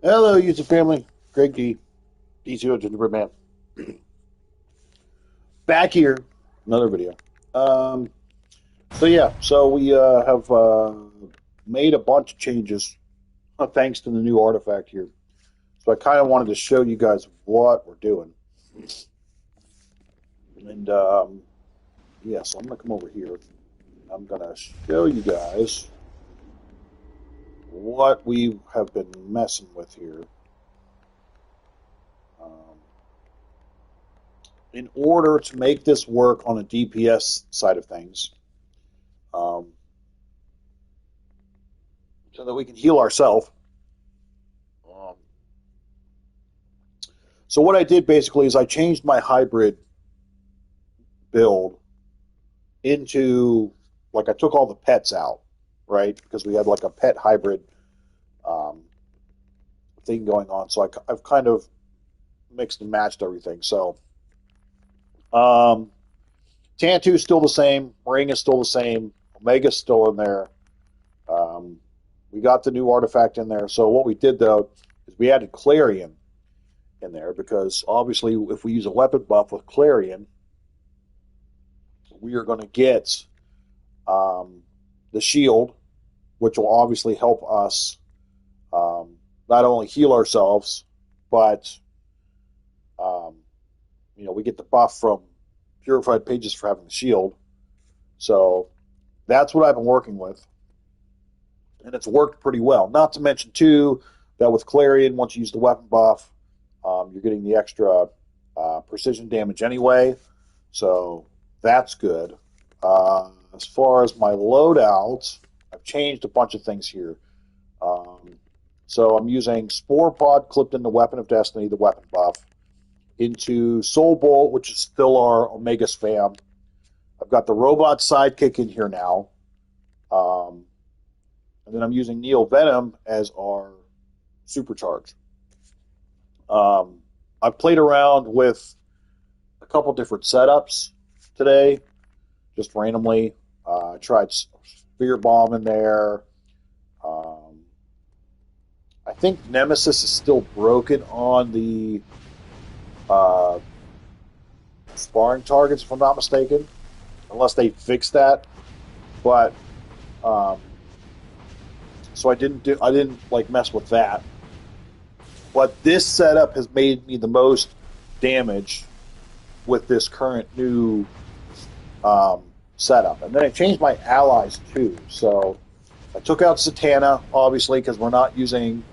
Hello, YouTube family. Greg D. DCUO Gingerbread Man. Back here, another video. Um, so we have made a bunch of changes thanks to the new artifact here. So I kind of wanted to show you guys what we're doing. And so I'm going to come over here. I'm going to show you guys what we have been messing with here. In order to make this work on a DPS side of things, so that we can heal ourselves. So what I did basically is I changed my hybrid build into, like, I took all the pets out, right? Because we had like a pet hybrid thing going on. So I've kind of mixed and matched everything. So Tantu is still the same. Ring is still the same. Omega's still in there. We got the new artifact in there. So what we did, though, is we added Clarion in there because, obviously, if we use a weapon buff with Clarion, we are going to get the shield, which will obviously help us not only heal ourselves, but we get the buff from purified pages for having the shield. So that's what I've been working with, and it's worked pretty well. Not to mention, too, that with Clarion, once you use the weapon buff, you're getting the extra precision damage anyway, so that's good. As far as my loadout, I've changed a bunch of things here. So I'm using Spore Pod clipped into Weapon of Destiny, the weapon buff, into Soul Bolt, which is still our Omega spam. I've got the Robot Sidekick in here now. And then I'm using Neo Venom as our supercharge. I've played around with a couple different setups today, just randomly. I tried Spear Bomb in there. I think Nemesis is still broken on the sparring targets, if I'm not mistaken, unless they fix that. But so I didn't like mess with that. But this setup has made me the most damage with this current new setup. And then I changed my allies too. So I took out Satana, obviously, because we're not using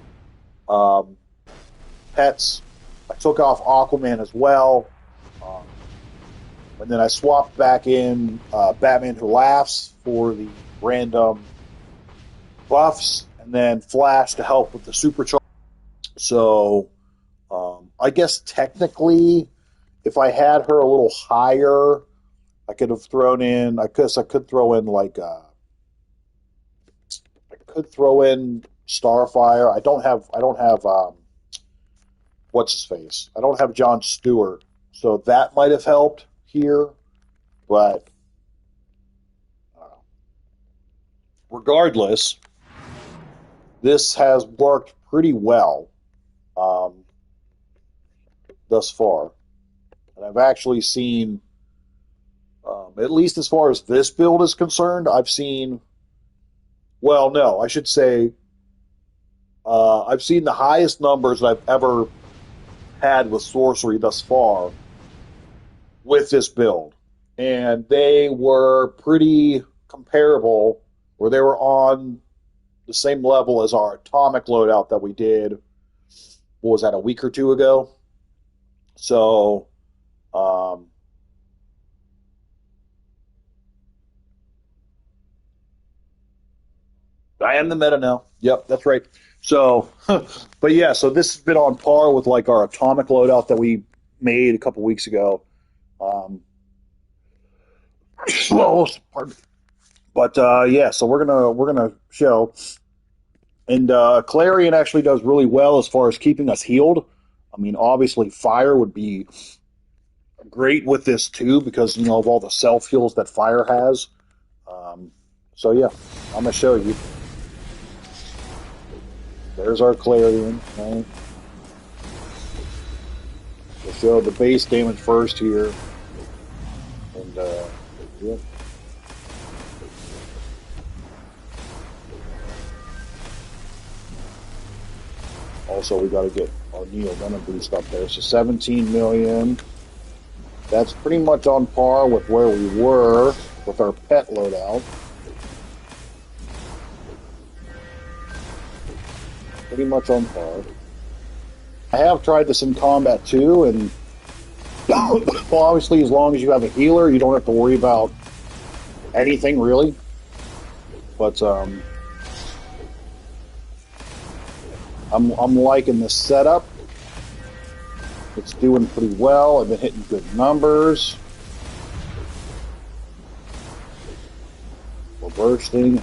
pets. I took off Aquaman as well. And then I swapped back in Batman Who Laughs for the random buffs, and then Flash to help with the supercharge. So I guess technically, if I had her a little higher, I could have thrown in. I could throw in Starfire. I don't have what's his face. I don't have John Stewart, so that might have helped here. But regardless, this has worked pretty well thus far. And I've actually seen, at least as far as this build is concerned, I've seen, well, no, I should say, I've seen the highest numbers that I've ever had with sorcery thus far with this build. And they were pretty comparable, or they were on the same level as our atomic loadout that we did, what was that, a week or two ago? So, I am the meta now. Yep, that's right. So, but yeah, so this has been on par with like our atomic loadout that we made a couple weeks ago. Well, pardon me. But yeah, so we're gonna show, and Clarion actually does really well as far as keeping us healed. I mean, obviously, fire would be great with this too because of all the self heals that fire has. So yeah, I'm gonna show you. There's our Clarion, right? We'll show the base damage first here. And, yeah. Also, we got to get our Neo Venom boost up there. So 17 million. That's pretty much on par with where we were with our pet loadout. Pretty much on par. I have tried this in combat too, and well, obviously, as long as you have a healer, you don't have to worry about anything really. But I'm liking this setup. It's doing pretty well. I've been hitting good numbers. We're bursting.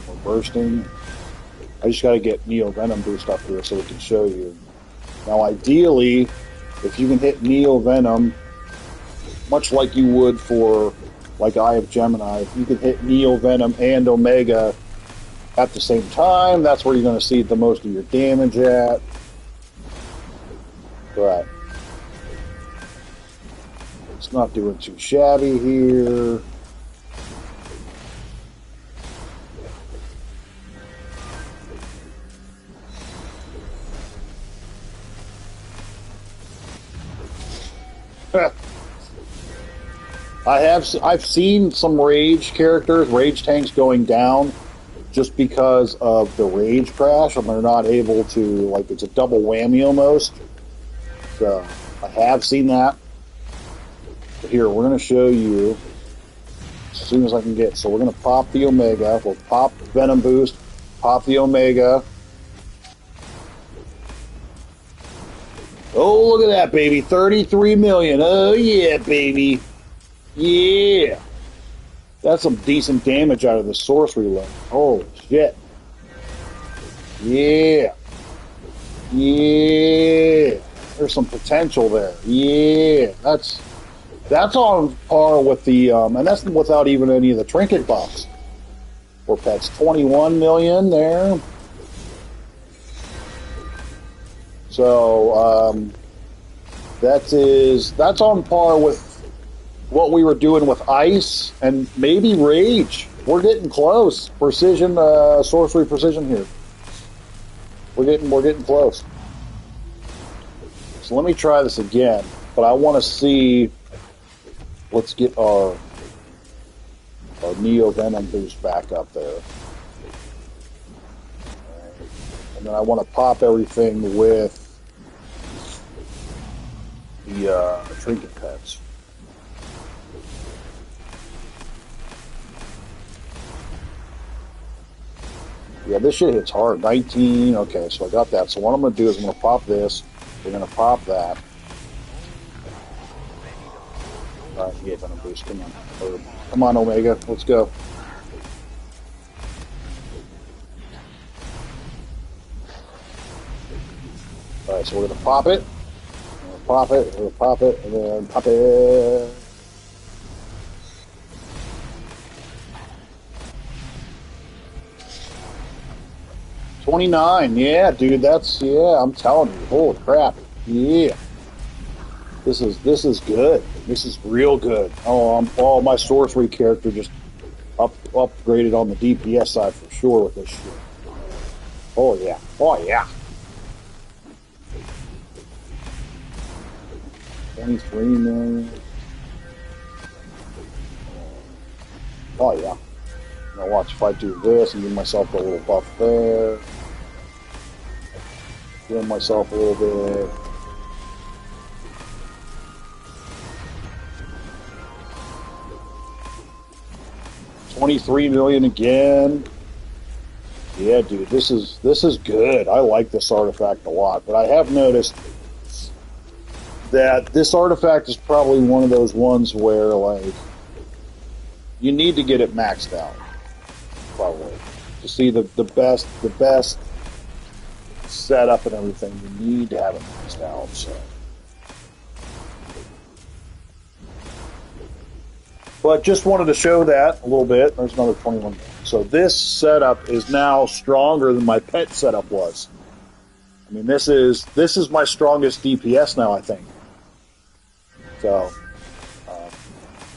I just got to get Neo Venom boost up here so we can show you. Now, ideally, if you can hit Neo Venom, much like you would for like Eye of Gemini, if you can hit Neo Venom and Omega at the same time, that's where you're going to see the most of your damage at. But it's not doing too shabby here. I've seen some rage characters, rage tanks going down just because of the rage crash, and they're not able to, like, it's a double whammy almost. So I have seen that. But here, we're going to show you as soon as I can get. So we're going to pop the Omega. We'll pop Venom boost, pop the Omega. Oh, look at that, baby. 33 million. Oh, yeah, baby. Yeah. That's some decent damage out of the sorcery load. Holy shit. Yeah. Yeah. There's some potential there. Yeah. That's on par with the, and that's without even any of the trinket buffs. For pets. 21 million there. So, that's on par with what we were doing with Ice and maybe Rage. We're getting close. Precision, sorcery precision here. We're getting close. So let me try this again, but I want to see. Let's get our Neo Venom boost back up there. And then I want to pop everything with the trinket pets. Yeah, this shit hits hard. 19. Okay, so I got that. So what I'm going to do is I'm going to pop this. We're going to pop that. All right, yeah, Venom boost. Come on. Come on, Omega. Let's go. All right, so we're going to pop it. We're going to pop it. We're going to pop it. And then pop it. $29, yeah, dude, I'm telling you, holy crap, yeah, this is good, this is real good. Oh, my sorcery character just upgraded on the DPS side for sure with this shit. Oh yeah, 23 million. Oh yeah. Now watch if I do this and give myself a little buff there. Give myself a little bit. $23 million again. Yeah, dude, this is good. I like this artifact a lot, but I have noticed that this artifact is probably one of those ones where, like, you need to get it maxed out. Probably to see the best setup and everything, you need to have it maxed out. So, but just wanted to show that a little bit. There's another 21. So this setup is now stronger than my pet setup was. I mean, this is my strongest DPS now, I think. So, um,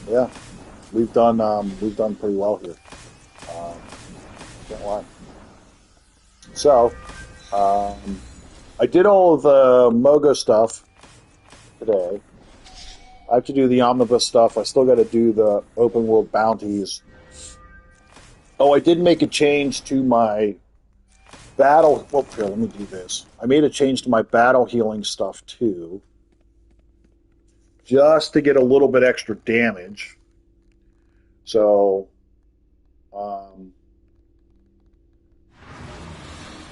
yeah, we've done pretty well here. Um, can't lie. So, I did all of the Mogo stuff today. I have to do the omnibus stuff. I still got to do the open world bounties. Oh, I did make a change to my battle. Well, here, let me do this. I made a change to my battle healing stuff too, just to get a little bit extra damage. So, um,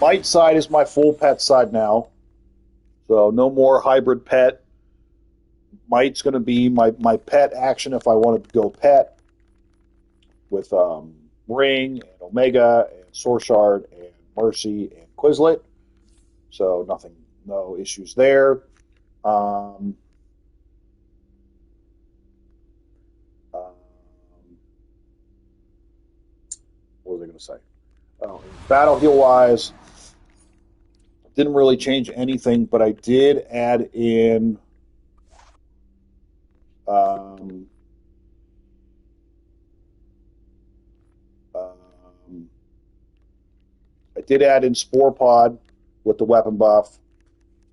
Might side is my full pet side now. So no more hybrid pet. Might's going to be my pet action if I wanted to go pet with Ring and Omega and Source Shard and Mercy and Quizlet. So no issues there. Um, um, what was I going to say? Oh, battle heal wise, didn't really change anything, but I did add in. Um, um, I did add in Spore Pod with the weapon buff,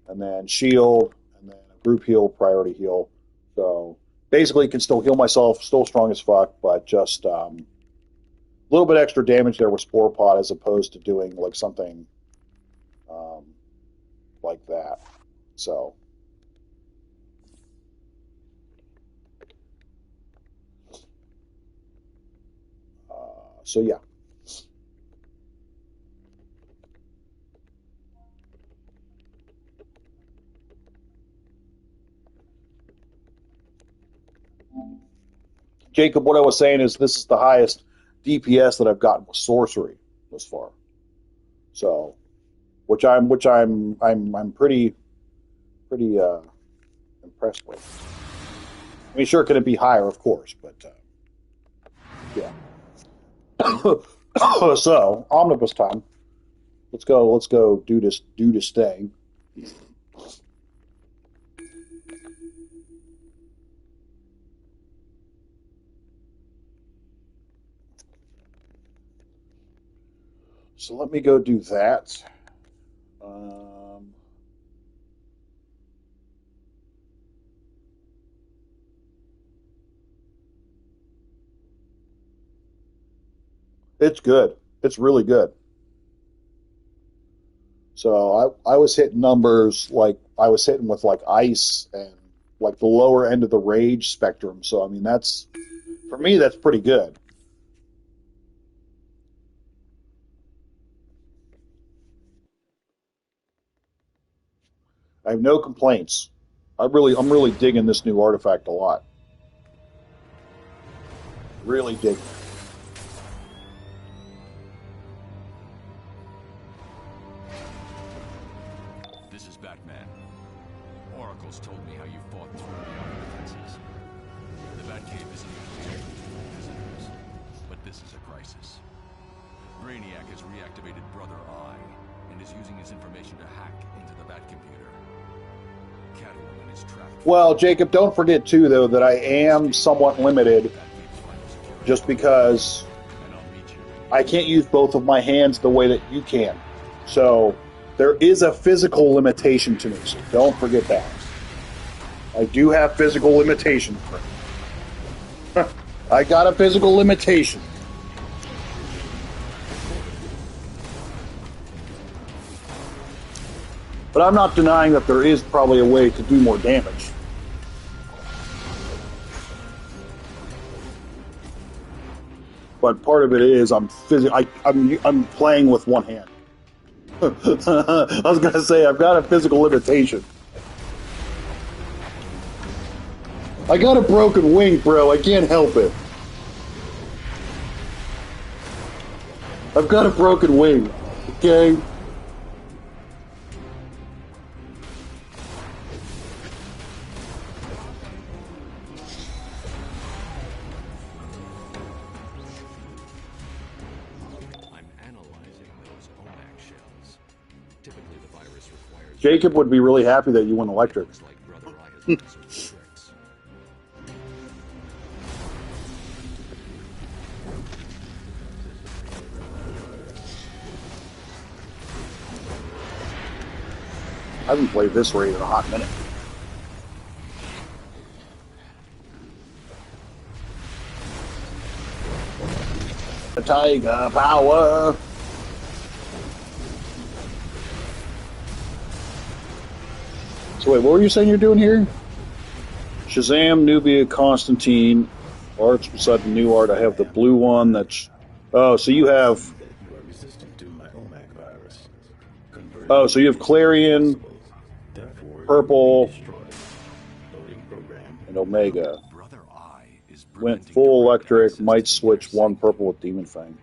and then Shield, and then a group heal, priority heal. So basically, can still heal myself, still strong as fuck, but just a little bit extra damage there with Spore Pod as opposed to doing like something um, like that. So. So yeah. Jacob, what I was saying is this is the highest DPS that I've gotten with sorcery thus far. So, which I'm pretty impressed with. I mean, sure, can it be higher, of course, but yeah. So, omnibus time. Let's go. Let's go. Do this thing. So let me go do that. Um, it's good. It's really good. So I was hitting numbers like I was hitting with like ice and like the lower end of the rage spectrum. So I mean that's for me that's pretty good. I have no complaints. I'm really digging this new artifact a lot. Really digging it. This is Batman. Oracle's told me how you fought through the outer defenses. The Batcave isn't even open to visitors, but this is a crisis. Brainiac has reactivated Brother Eye and is using his information to hack into the Batcomputer. Catwoman is trapped. Well, Jacob, don't forget too though that I am somewhat limited just because I can't use both of my hands the way that you can. So there is a physical limitation to me, so don't forget that. I do have physical limitations. I got a physical limitation. But I'm not denying that there is probably a way to do more damage. But part of it is I'm playing with one hand. I was gonna say I've got a physical limitation. I got a broken wing, bro. I can't help it. I've got a broken wing. Okay. I'm analyzing those OMAC shells. Typically, the virus requires Jacob would be really happy that you went electric. Looks like Brother Eye has learned some tricks. I haven't played this raid in a hot minute. The Tiger Power. So wait, what were you saying you're doing here? Shazam, Nubia, Constantine, arts beside the new art. I have the blue one that's... Oh, so you have... Oh, so you have Clarion, Purple, and Omega. Brother Eye is Went preventing full direct electric, access might to switch the one site. purple with Demon Fang.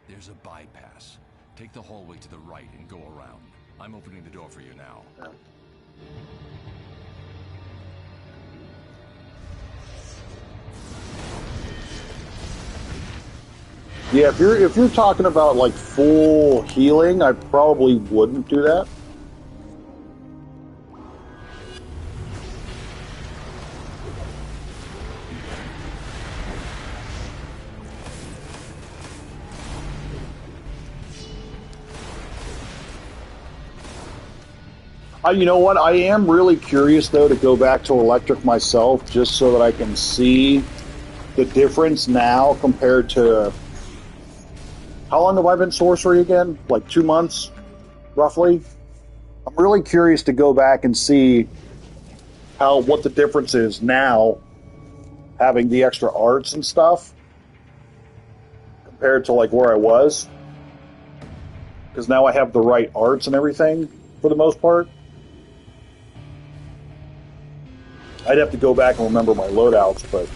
There's a bypass. Take the hallway to the right and go around. I'm opening the door for you now. Yeah, if you're talking about like full healing, I probably wouldn't do that. You know what? I am really curious though to go back to electric myself, just so that I can see the difference now compared to... How long have I been sorcery again? Like 2 months, roughly? I'm really curious to go back and see what the difference is now, having the extra arts and stuff, compared to like where I was. Because now I have the right arts and everything, for the most part. I'd have to go back and remember my loadouts, but...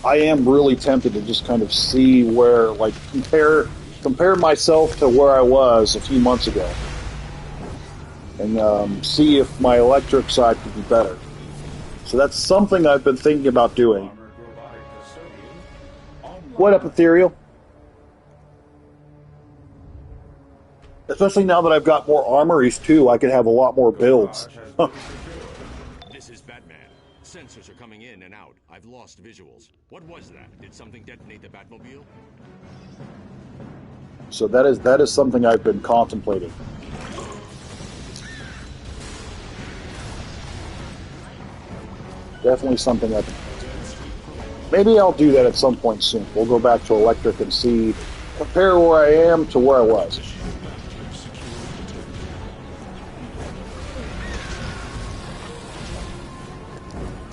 I am really tempted to just kind of see where, like, compare myself to where I was a few months ago, and see if my electric side could be better. So that's something I've been thinking about doing. What up, Ethereal? Especially now that I've got more armories too, I could have a lot more builds. This is Batman. Sensors are coming in and out. I've lost visuals. What was that? Did something detonate the Batmobile? So that is something I've been contemplating. Definitely something maybe I'll do that at some point soon. We'll go back to electric and compare where I am to where I was.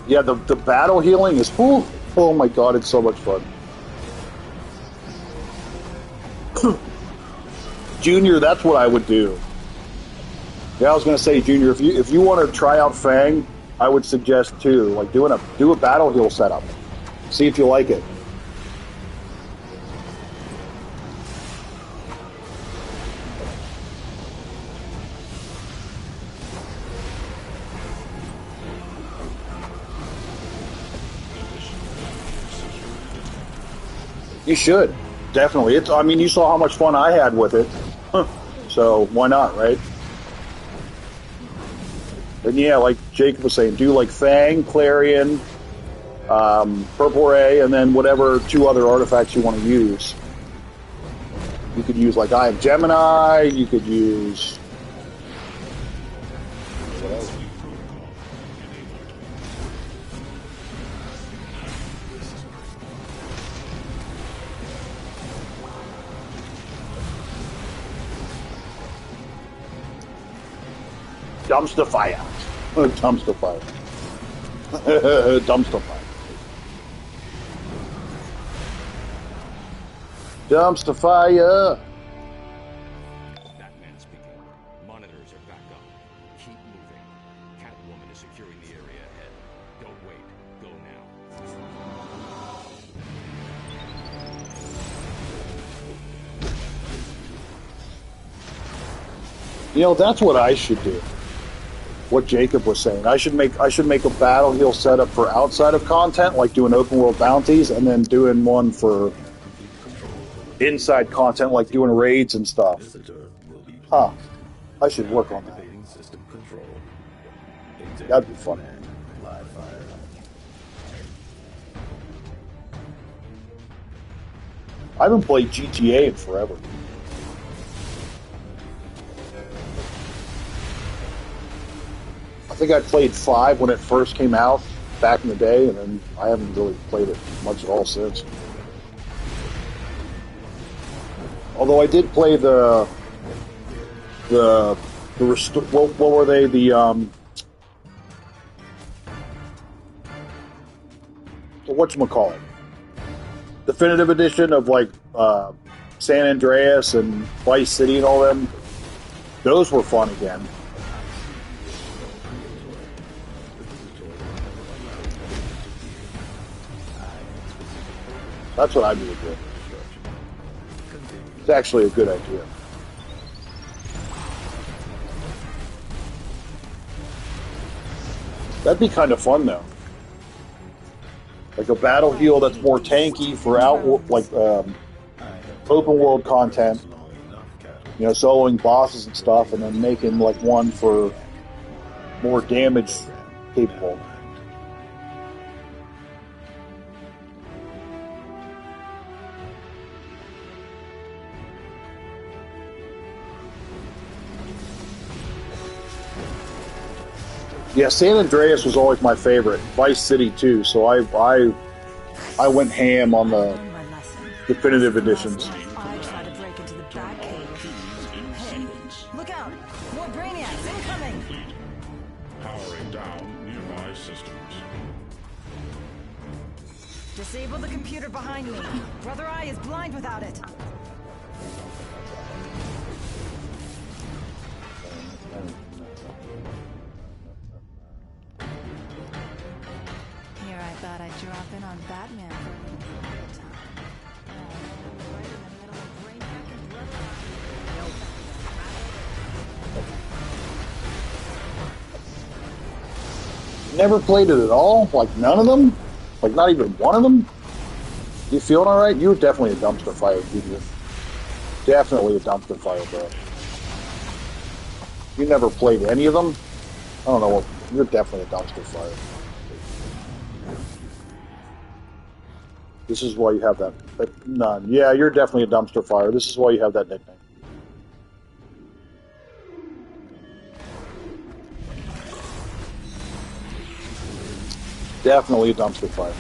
Yeah, the battle healing is... Oh my god, it's so much fun. Junior, that's what I would do. Yeah, I was going to say, Junior, if you want to try out Fang, I would suggest too, like do a battle heal setup. See if you like it. You should. Definitely. I mean, you saw how much fun I had with it. So, why not, right? And yeah, like Jacob was saying, do like Fang, Clarion, Purple Ray, and then whatever 2 other artifacts you want to use. You could use like Eye of Gemini, you could use... What else? Dumpster fire. Dumpster fire. Dumpster fire. Dumpster fire. Batman speaking. Monitors are back up. Keep moving. Catwoman is securing the area ahead. Don't wait. Go now. You know, that's what I should do. What Jacob was saying. I should make a battle heal setup for outside of content, like doing open world bounties, and then doing one for inside content like doing raids and stuff. Huh. I should work on that. That'd be fun. I haven't played GTA in forever. I think I played 5 when it first came out back in the day, and then I haven't really played it much at all since. Although I did play what were they? Whatchamacallit? Definitive edition of like San Andreas and Vice City and all them. Those were fun again. That's what I do with it. It's actually a good idea. That'd be kind of fun though. Like a battle heel that's more tanky for open world content. You know, soloing bosses and stuff, and then making like one for more damage capable. Yeah, San Andreas was always my favorite. Vice City too. So I went ham on the definitive editions. I try to break into the Batcave. Hey, look out! More brainiacs incoming! Powering down nearby systems. Disable the computer behind me. Brother Eye is blind without it. Here I thought I'd drop in on Batman for a little time. Right in the middle of Brainiac and Brother Eye. Never played it at all? Like none of them? Like not even one of them? You feeling alright? You were definitely a dumpster fire, you? Definitely a dumpster fire, bro. You never played any of them? I don't know what. You're definitely a dumpster fire. This is why you have that. None. Yeah, you're definitely a dumpster fire. This is why you have that nickname. Definitely a dumpster fire.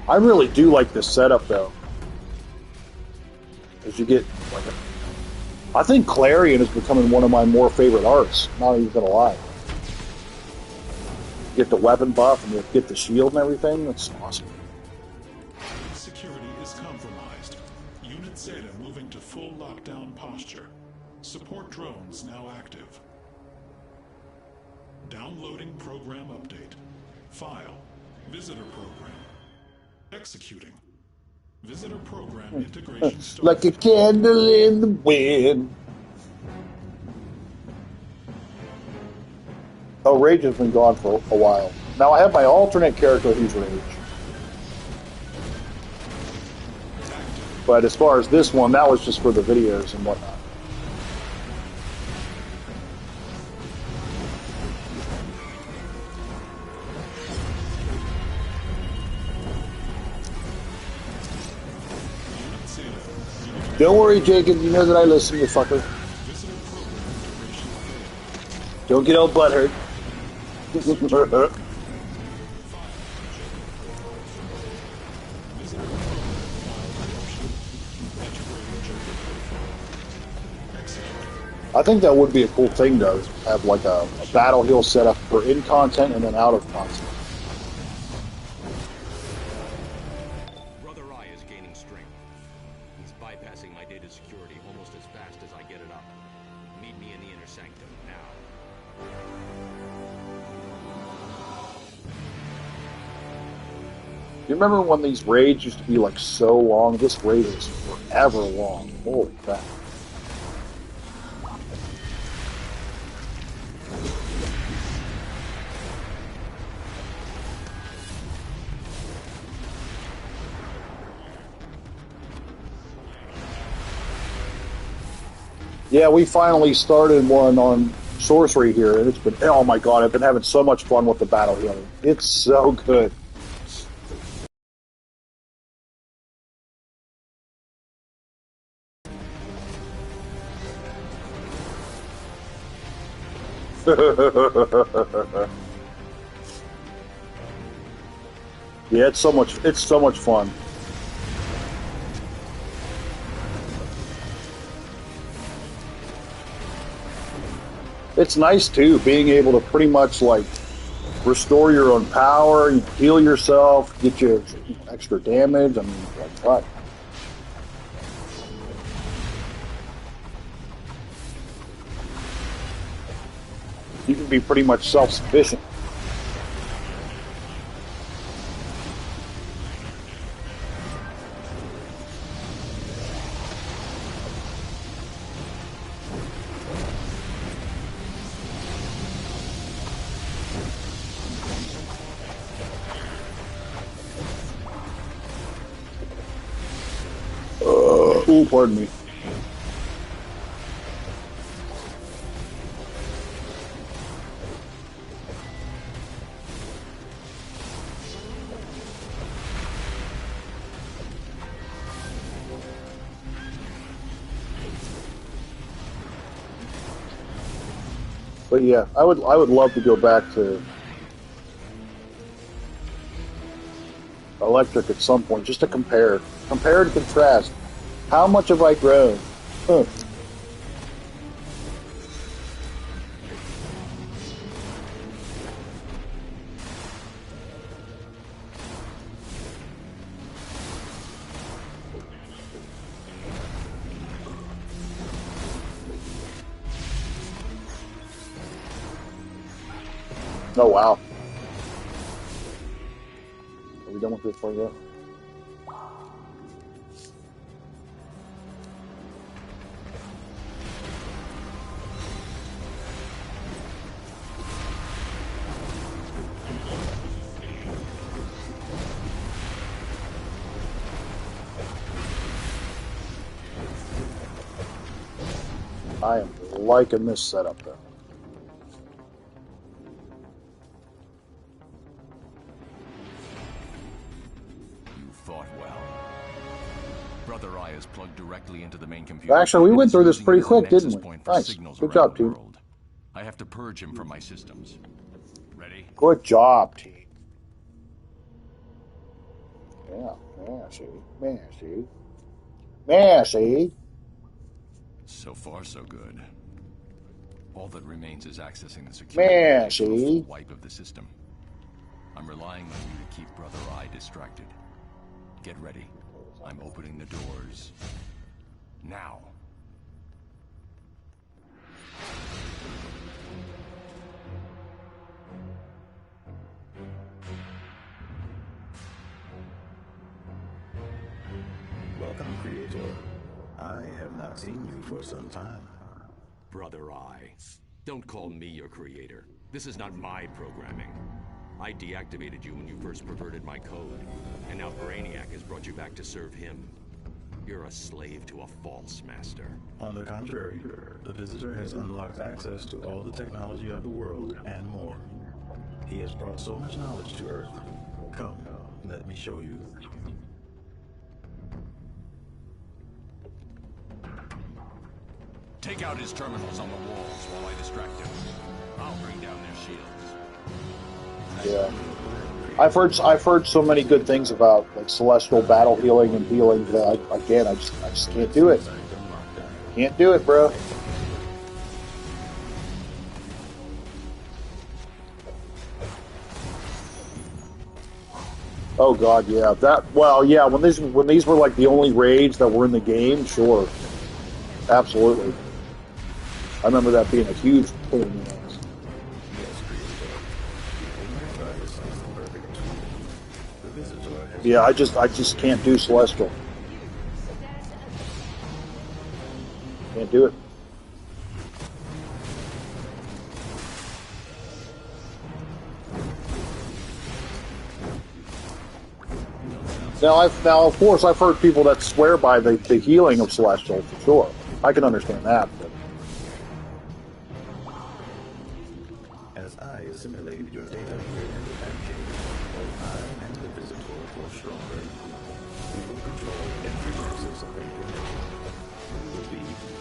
I really do like this setup, though. As you get like I think Clarion is becoming one of my more favorite arts. Not even gonna lie. Get the weapon buff and you get the shield and everything. That's awesome. Security is compromised. Unit Zeta moving to full lockdown posture. Support drones now active. Downloading program update. File. Visitor program. Executing. Visitor program integration started. Like a candle in the wind. Oh, Rage has been gone for a while. Now I have my alternate character who's Rage. But as far as this one, that was just for the videos and whatnot. Don't worry, Jacob. You know that I listen, you fucker. Don't get all butthurt. I think that would be a cool thing, though. Have like a battle heal set up for in content and then out of content. Brother Eye is gaining strength. He's bypassing my data security almost as fast as I get it up. Meet me in the inner sanctum now. You remember when these raids used to be like so long? This raid is forever long. Holy crap. Yeah, we finally started one on sorcery here, and it's been, oh my god, I've been having so much fun with the battle healing. It's so good. Yeah, it's so much fun. It's nice too, being able to pretty much like restore your own power, you heal yourself, get you extra damage. I mean, like what? You can be pretty much self-sufficient. Ooh, pardon me. But yeah, I would love to go back to electric at some point, just to compare and contrast. How much have I grown? Huh. Oh wow. Are we done with this one yet? I am liking this setup though. You fought well. Brother Eye is plugged directly into the main computer. Actually, we went through this Using pretty it as a quick, didn't nexus we? point for Nice. signals Good around job, the team. world. I have to purge him from my systems. Ready? Good job, team. Yeah, Massey. So far, so good. All that remains is accessing the security to do a full wipe of the system. I'm relying on you to keep Brother Eye distracted. Get ready. I'm opening the doors. Now. Welcome, Creator. I have not seen you for some time. Brother Eye, don't call me your creator. This is not my programming. I deactivated you when you first perverted my code, and now Brainiac has brought you back to serve him. You're a slave to a false master. On the contrary, the Visitor has unlocked access to all the technology of the world and more. He has brought so much knowledge to Earth. Come, let me show you. Take out his terminals on the walls while I distract him. I'll bring down their shields. Yeah. I've heard so many good things about like celestial battle healing and healing that I just can't do it. Can't do it, bro. Oh god, yeah. Yeah, when these were like the only raids that were in the game, sure. Absolutely. I remember that being a huge pain in the ass. Yeah, I just can't do Celestial. Can't do it. Now, of course, I've heard people that swear by the healing of Celestial, for sure. I can understand that. But assimilate your data here in the Batcave. I and the visitor grow stronger. We will control every access of information. We will be infinite.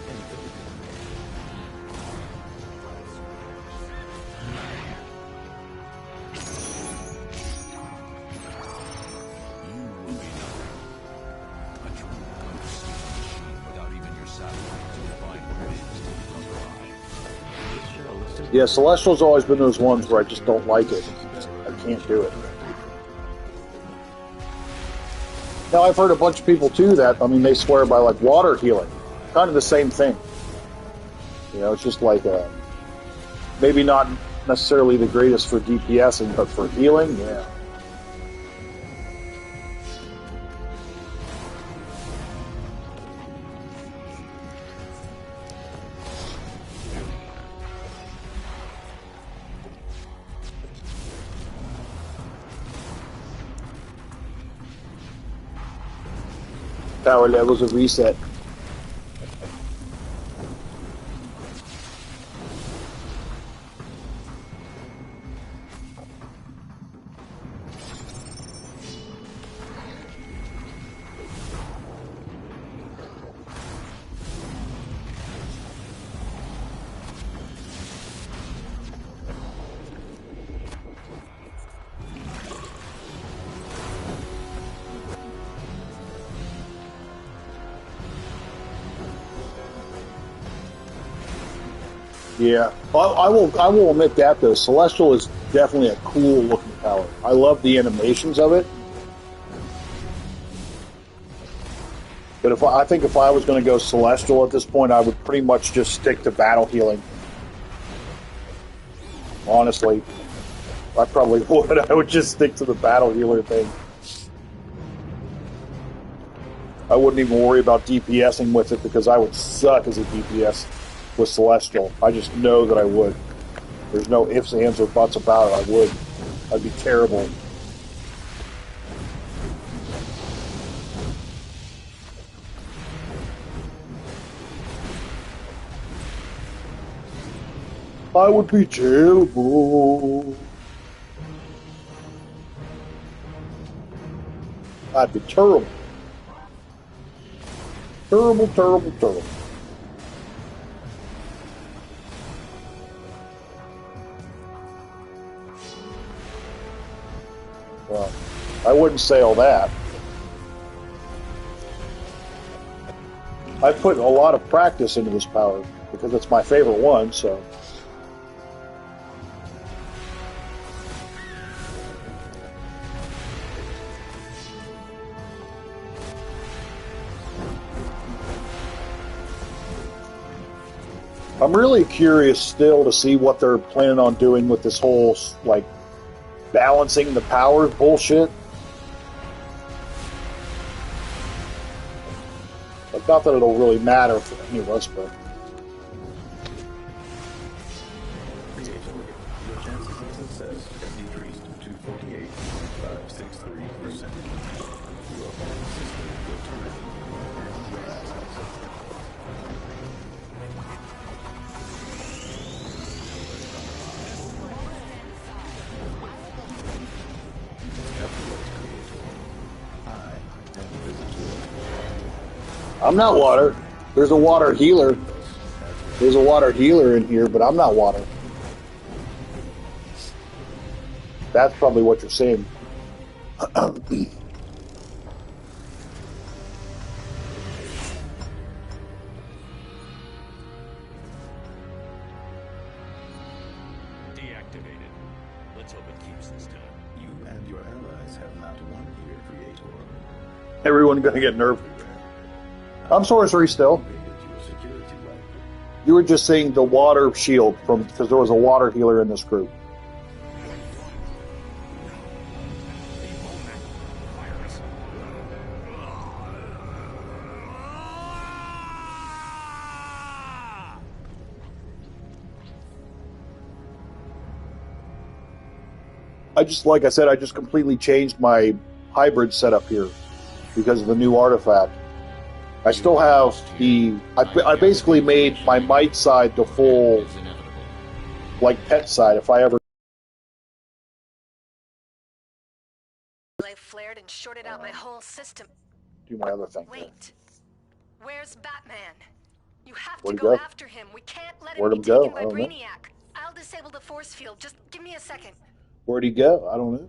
You will be nothing. A true undersea machine without even your satellite to define what it is to become alive. This shell is just Yeah, Celestial's always been those ones where I just don't like it. I can't do it. Now, I've heard a bunch of people too that, I mean, they swear by like water healing. Kind of the same thing. You know, it's just like maybe not necessarily the greatest for DPSing, but for healing, yeah. Power levels have reset. Yeah, I will admit that though. Celestial is definitely a cool looking power. I love the animations of it. But I think if I was going to go Celestial at this point, I would pretty much just stick to battle healing. Honestly, I probably would. I would just stick to the battle healer thing. I wouldn't even worry about DPSing with it because I would suck as a DPS with Celestial. I just know that I would. There's no ifs, ands, or buts about it. I would. I'd be terrible. I would be terrible. I'd be terrible. Terrible, terrible, terrible. Well, I wouldn't say all that. I put a lot of practice into this power because it's my favorite one, so. I'm really curious still to see what they're planning on doing with this whole, like, balancing the power bullshit. Like, not that it'll really matter for any of us, but. your chances of success have decreased to 48.563%. Your opponent's system will terminate and your allies. I'm not water. There's a water healer. There's a water healer in here, but I'm not water. That's probably what you're saying. Deactivated. Let's hope it keeps this time. You and your allies have not won here, Creator. Everyone gonna get nerfed. I'm sorcery still. Your security rifle. You were just saying the water shield from because there was a water healer in this group. Like I said, I just completely changed my hybrid setup here because of the new artifact. I still have I basically made my might side the full, like, pet side if I ever and shorted out my whole system. Do my other thing. Wait. Where's Batman? You have Where'd to he go go? after him. We can't let him Where'd be him go? taken by I don't know. Brainiac. I'll disable the force field. Just give me a second. Where'd he go? I don't know.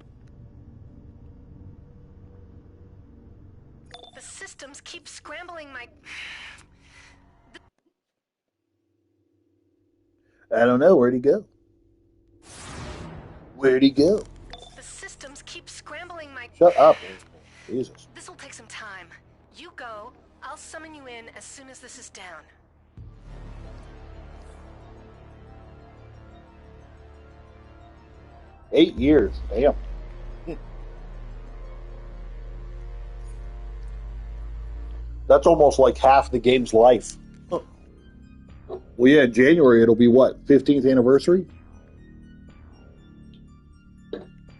The systems keep scrambling my... I don't know. Where'd he go? Where'd he go? The systems keep scrambling my... Shut up. Jesus. This will take some time. You go. I'll summon you in as soon as this is down. 8 years. Damn. That's almost like half the game's life. Well, yeah, in January it'll be what? 15th anniversary?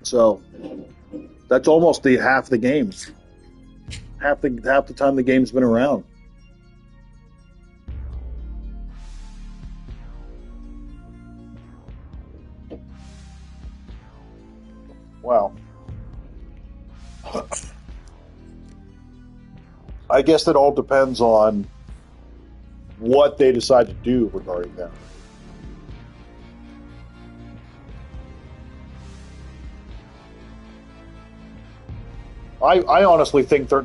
So that's almost the half the games. Half the time the game's been around. Wow. I guess that all depends on what they decide to do regarding that. I honestly think they're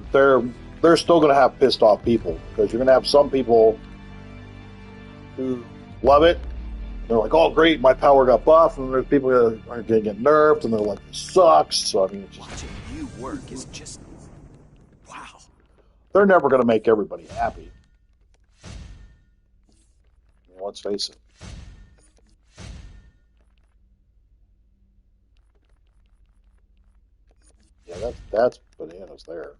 still going to have pissed off people, because you're going to have some people who love it. They're like, "Oh, great, my power got buffed," and there's people that are going to get nerfed, and they're like, "This sucks." So I mean, it's just, watching you work is just wow. they're never going to make everybody happy. I mean, let's face it. Yeah, that's bananas there.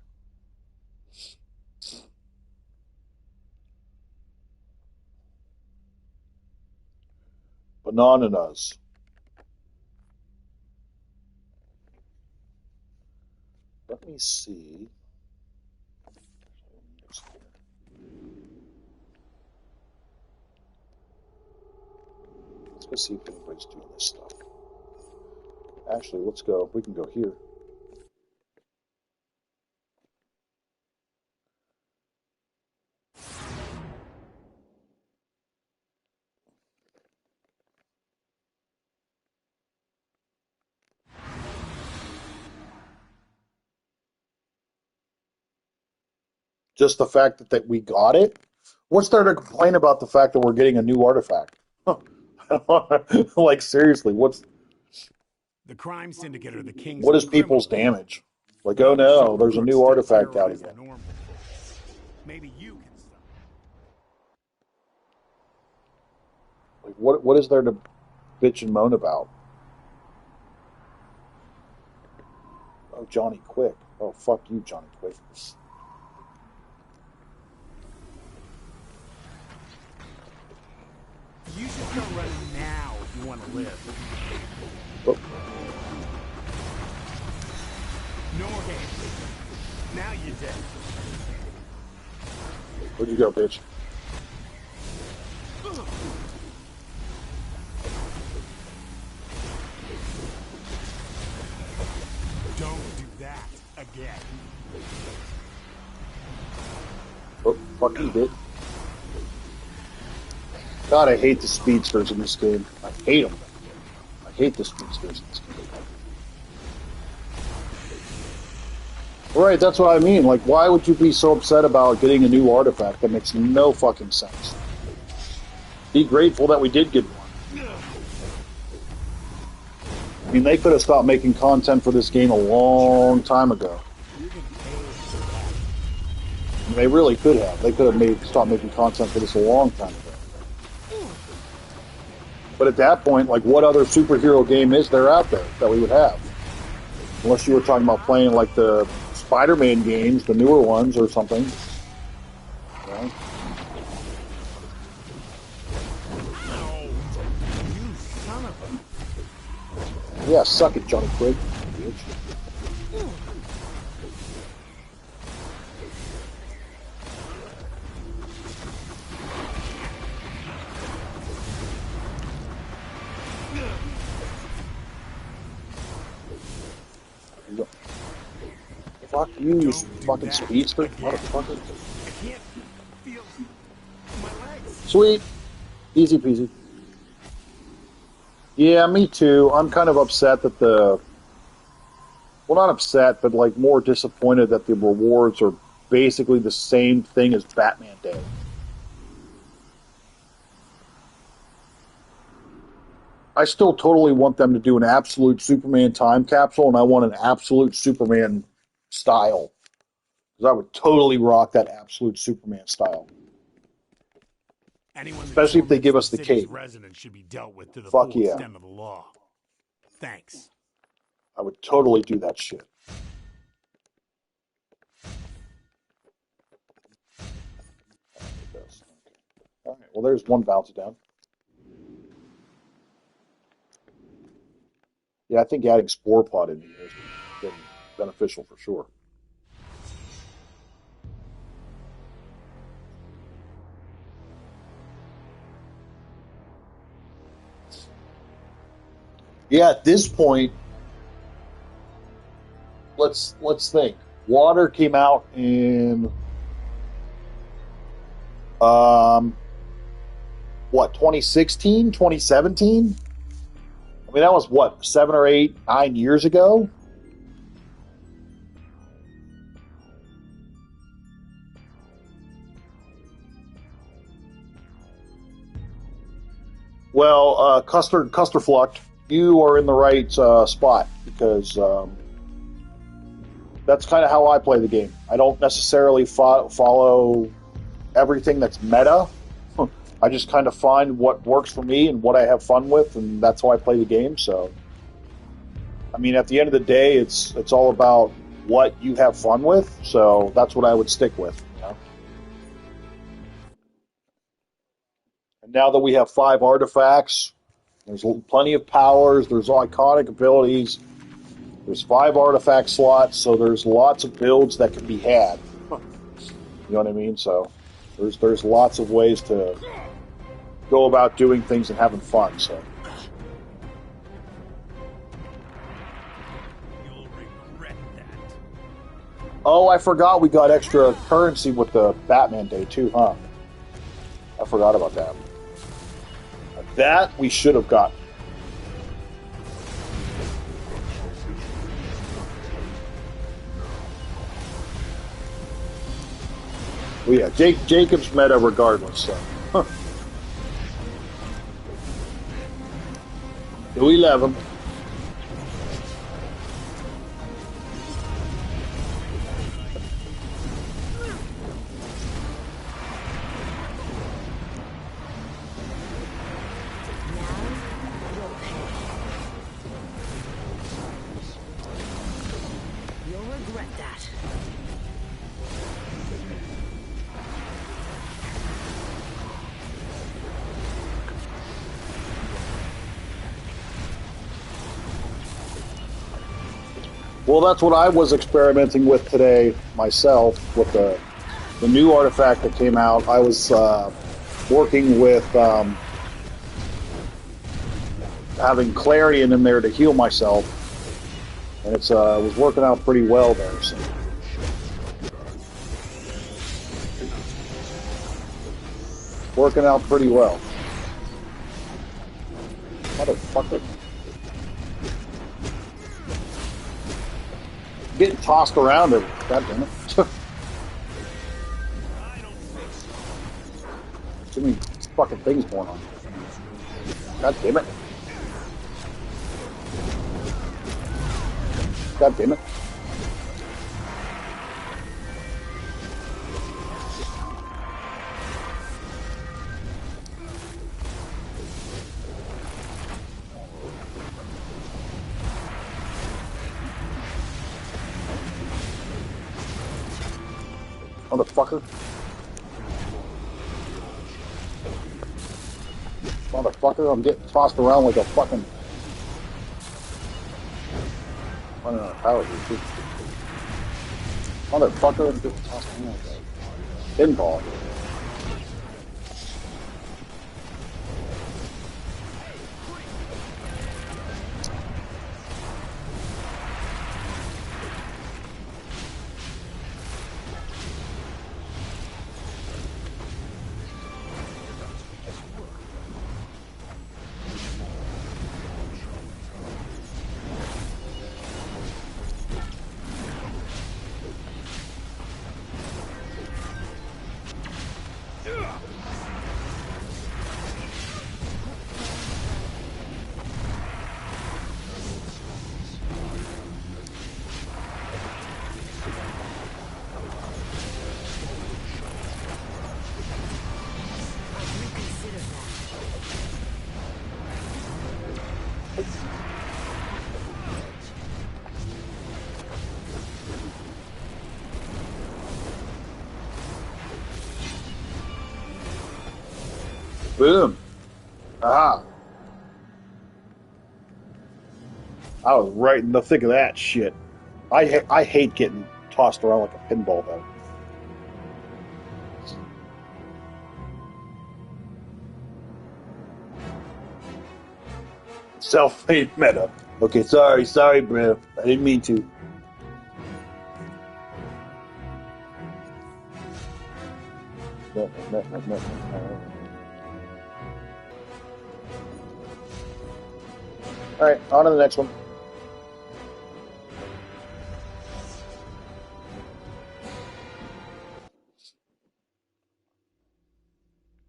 Bananas. Let me see. Let's go see if anybody's doing this stuff. Actually, let's go. We can go here. Just the fact that we got it? What's there to complain about the fact that we're getting a new artifact? Like, seriously, The crime syndicate are the kings what of is people's criminals. damage? Like, oh no, there's a new artifact out again. Maybe you can stop. Like, what is there to bitch and moan about? Oh, Johnny Quick. Oh, fuck you, Johnny Quick. You should start running now if you want to live. Oh. No more games. Now you're dead. Where'd you go, bitch? Don't do that again. Oh, fuck you, bitch. God, I hate the speedsters in this game. I hate them. I hate the speedsters in this game. Right, that's what I mean. Like, why would you be so upset about getting a new artifact? That makes no fucking sense. Be grateful that we did get one. I mean, they could have stopped making content for this game a long time ago. They really could have. They could have stopped making content for this a long time ago. But at that point, like, what other superhero game is there out there that we would have? Unless you were talking about playing, like, the Spider-Man games, the newer ones or something. Yeah. You son of a... Yeah, suck it, Johnny Quick. Bitch. Fuck you, you Don't do fucking that speedster, again. motherfucker. I can't feel my legs. Sweet. Easy peasy. Yeah, me too. I'm kind of upset that well, not upset, but like more disappointed that the rewards are basically the same thing as Batman Day. I still totally want them to do an absolute Superman time capsule, and I want an absolute Superman style. Because I would totally rock that absolute Superman style. Anyone that Especially if they torments give the us the city's cape. residents should be dealt with to the Fuck full yeah. extent of the law. Thanks. I would totally do that shit. All right, well, there's one bounce down. Yeah, I think adding Spore Pod in here has been beneficial for sure. Yeah, at this point, let's think. Water came out in what, 2016, 2017? I mean, that was what, 7 or 8, 9 years ago? Well, Custerflucht, you are in the right spot because that's kind of how I play the game. I don't necessarily follow everything that's meta. I just kind of find what works for me and what I have fun with, and that's how I play the game. So, I mean, at the end of the day, it's all about what you have fun with. So that's what I would stick with. You know? And now that we have 5 artifacts, there's plenty of powers. There's iconic abilities. There's 5 artifact slots, so there's lots of builds that can be had. You know what I mean? So there's lots of ways to go about doing things and having fun. So. You'll regret that. Oh, I forgot we got extra currency with the Batman Day too, huh? I forgot about that. That we should have gotten. Well, yeah, Jacob's meta regardless. So. Huh. 211. You'll regret that. Well, that's what I was experimenting with today myself with the new artifact that came out. I was working with having Clarion in there to heal myself, and it was working out pretty well there. So. Working out pretty well. Motherfucker. Getting tossed around it. God damn it. Too many fucking things going on. God damn it. God damn it. Motherfucker. Motherfucker, I'm getting tossed around like a fucking... running out of power here, too. Motherfucker, I'm getting tossed around like a pinball. Boom. Aha. I was right in the thick of that shit. I hate getting tossed around like a pinball, though. Self-made meta. Okay, sorry, bro. I didn't mean to. All right, on to the next one.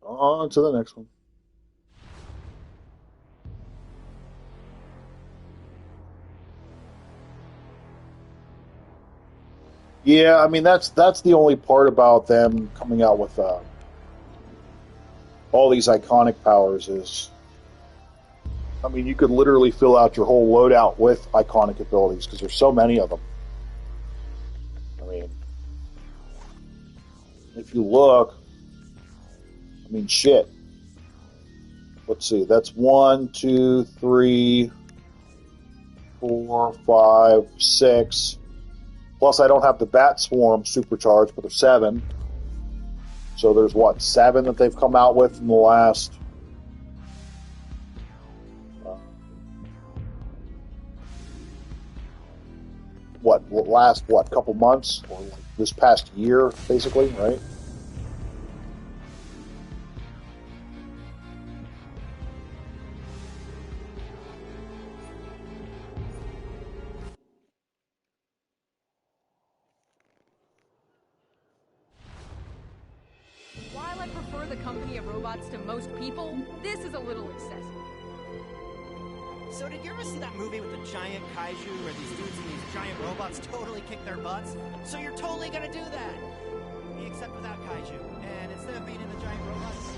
On to the next one. Yeah, I mean that's the only part about them coming out with all these iconic powers is, I mean, you could literally fill out your whole loadout with iconic abilities because there's so many of them. I mean, if you look, I mean, shit. Let's see, that's 1, 2, 3, 4, 5, 6. Plus, I don't have the Bat Swarm supercharged, but there's 7. So there's what, 7 that they've come out with in the last couple months, or like this past year, basically, right? While I prefer the company of robots to most people, this is a little excessive. So did you ever see that movie with the giant kaiju where these dudes and these giant robots totally kick their butts? So you're totally gonna do that! Except without kaiju. And instead of being in the giant robots...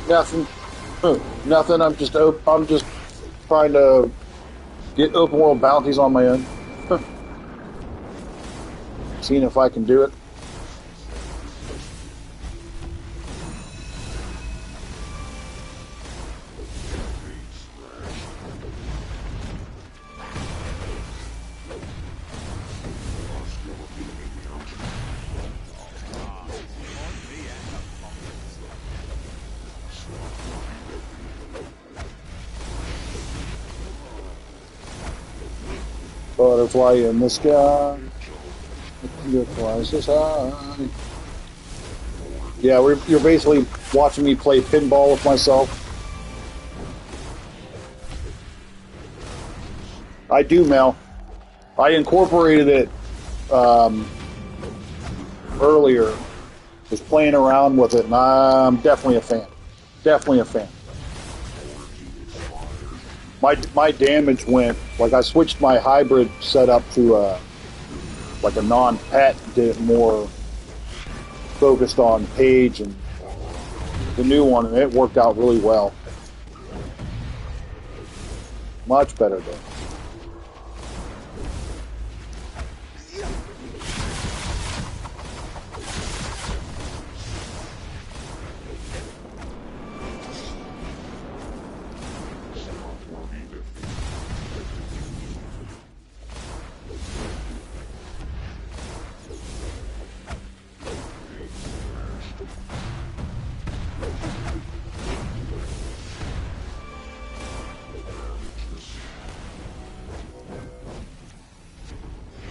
Nothing. Nothing. I'm just trying to get open world bounties on my own. Seeing if I can do it. Butterfly in the sky. Butterflies this high. Yeah, you're basically watching me play pinball with myself. I do, Mel. I incorporated it earlier. Was playing around with it, and I'm definitely a fan. Definitely a fan. My damage went, like I switched my hybrid setup to like a non-pet, did it more focused on Page and the new one, and it worked out really well. Much better though.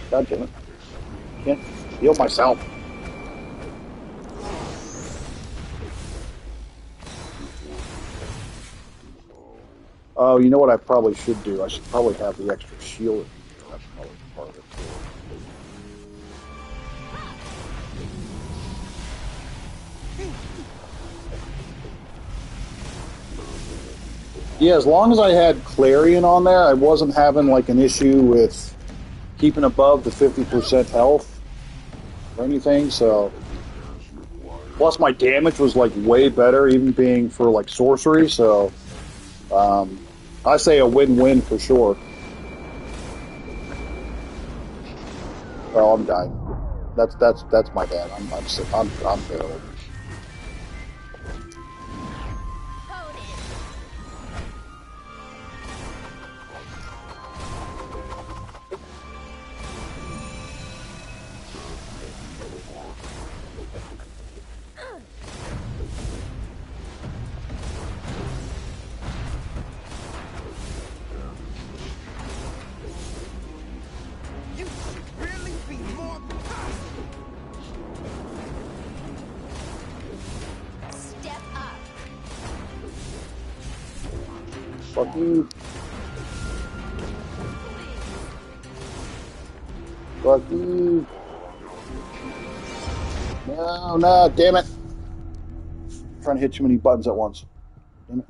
God damn it. Can't heal myself. Oh, you know what I probably should do? I should probably have the extra shield. That's probably part of it. Yeah, as long as I had Clarion on there, I wasn't having like an issue with keeping above the 50% health or anything, so Plus, my damage was like way better, even being for like sorcery. So, I say a win-win for sure. Oh, I'm dying. That's my bad. I'm sick. I'm terrible. You should really be more positive. Step up. Fuck you. Fuck you. No, no, damn it. I'm trying to hit too many buttons at once. Damn it.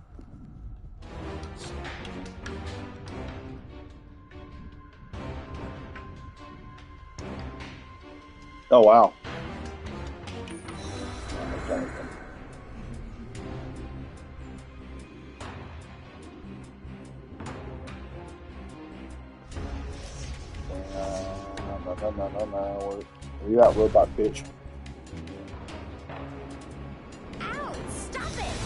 Oh, wow. No. Where you at, robot bitch? Ow! Stop it!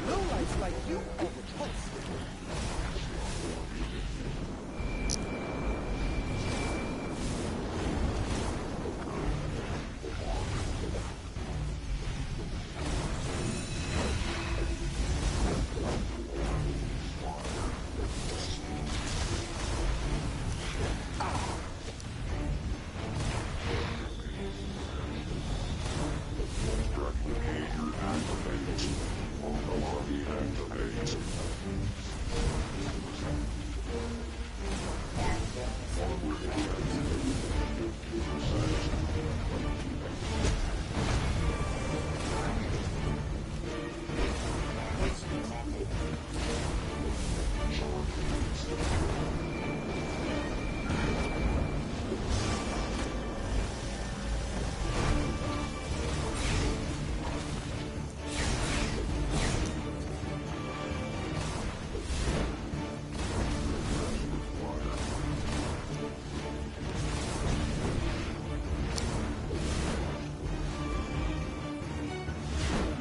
No lights like you are repulsive.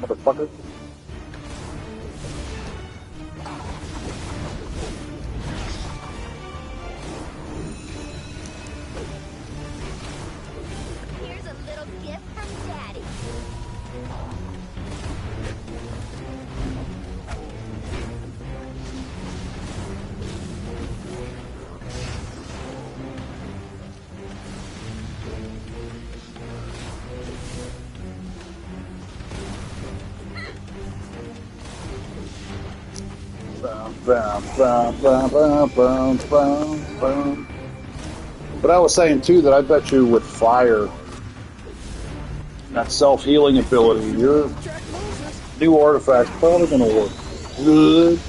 Motherfucker. Here's a little gift from Daddy. But I was saying too that I bet you with fire, that self-healing ability, your new artifact's probably going to work good.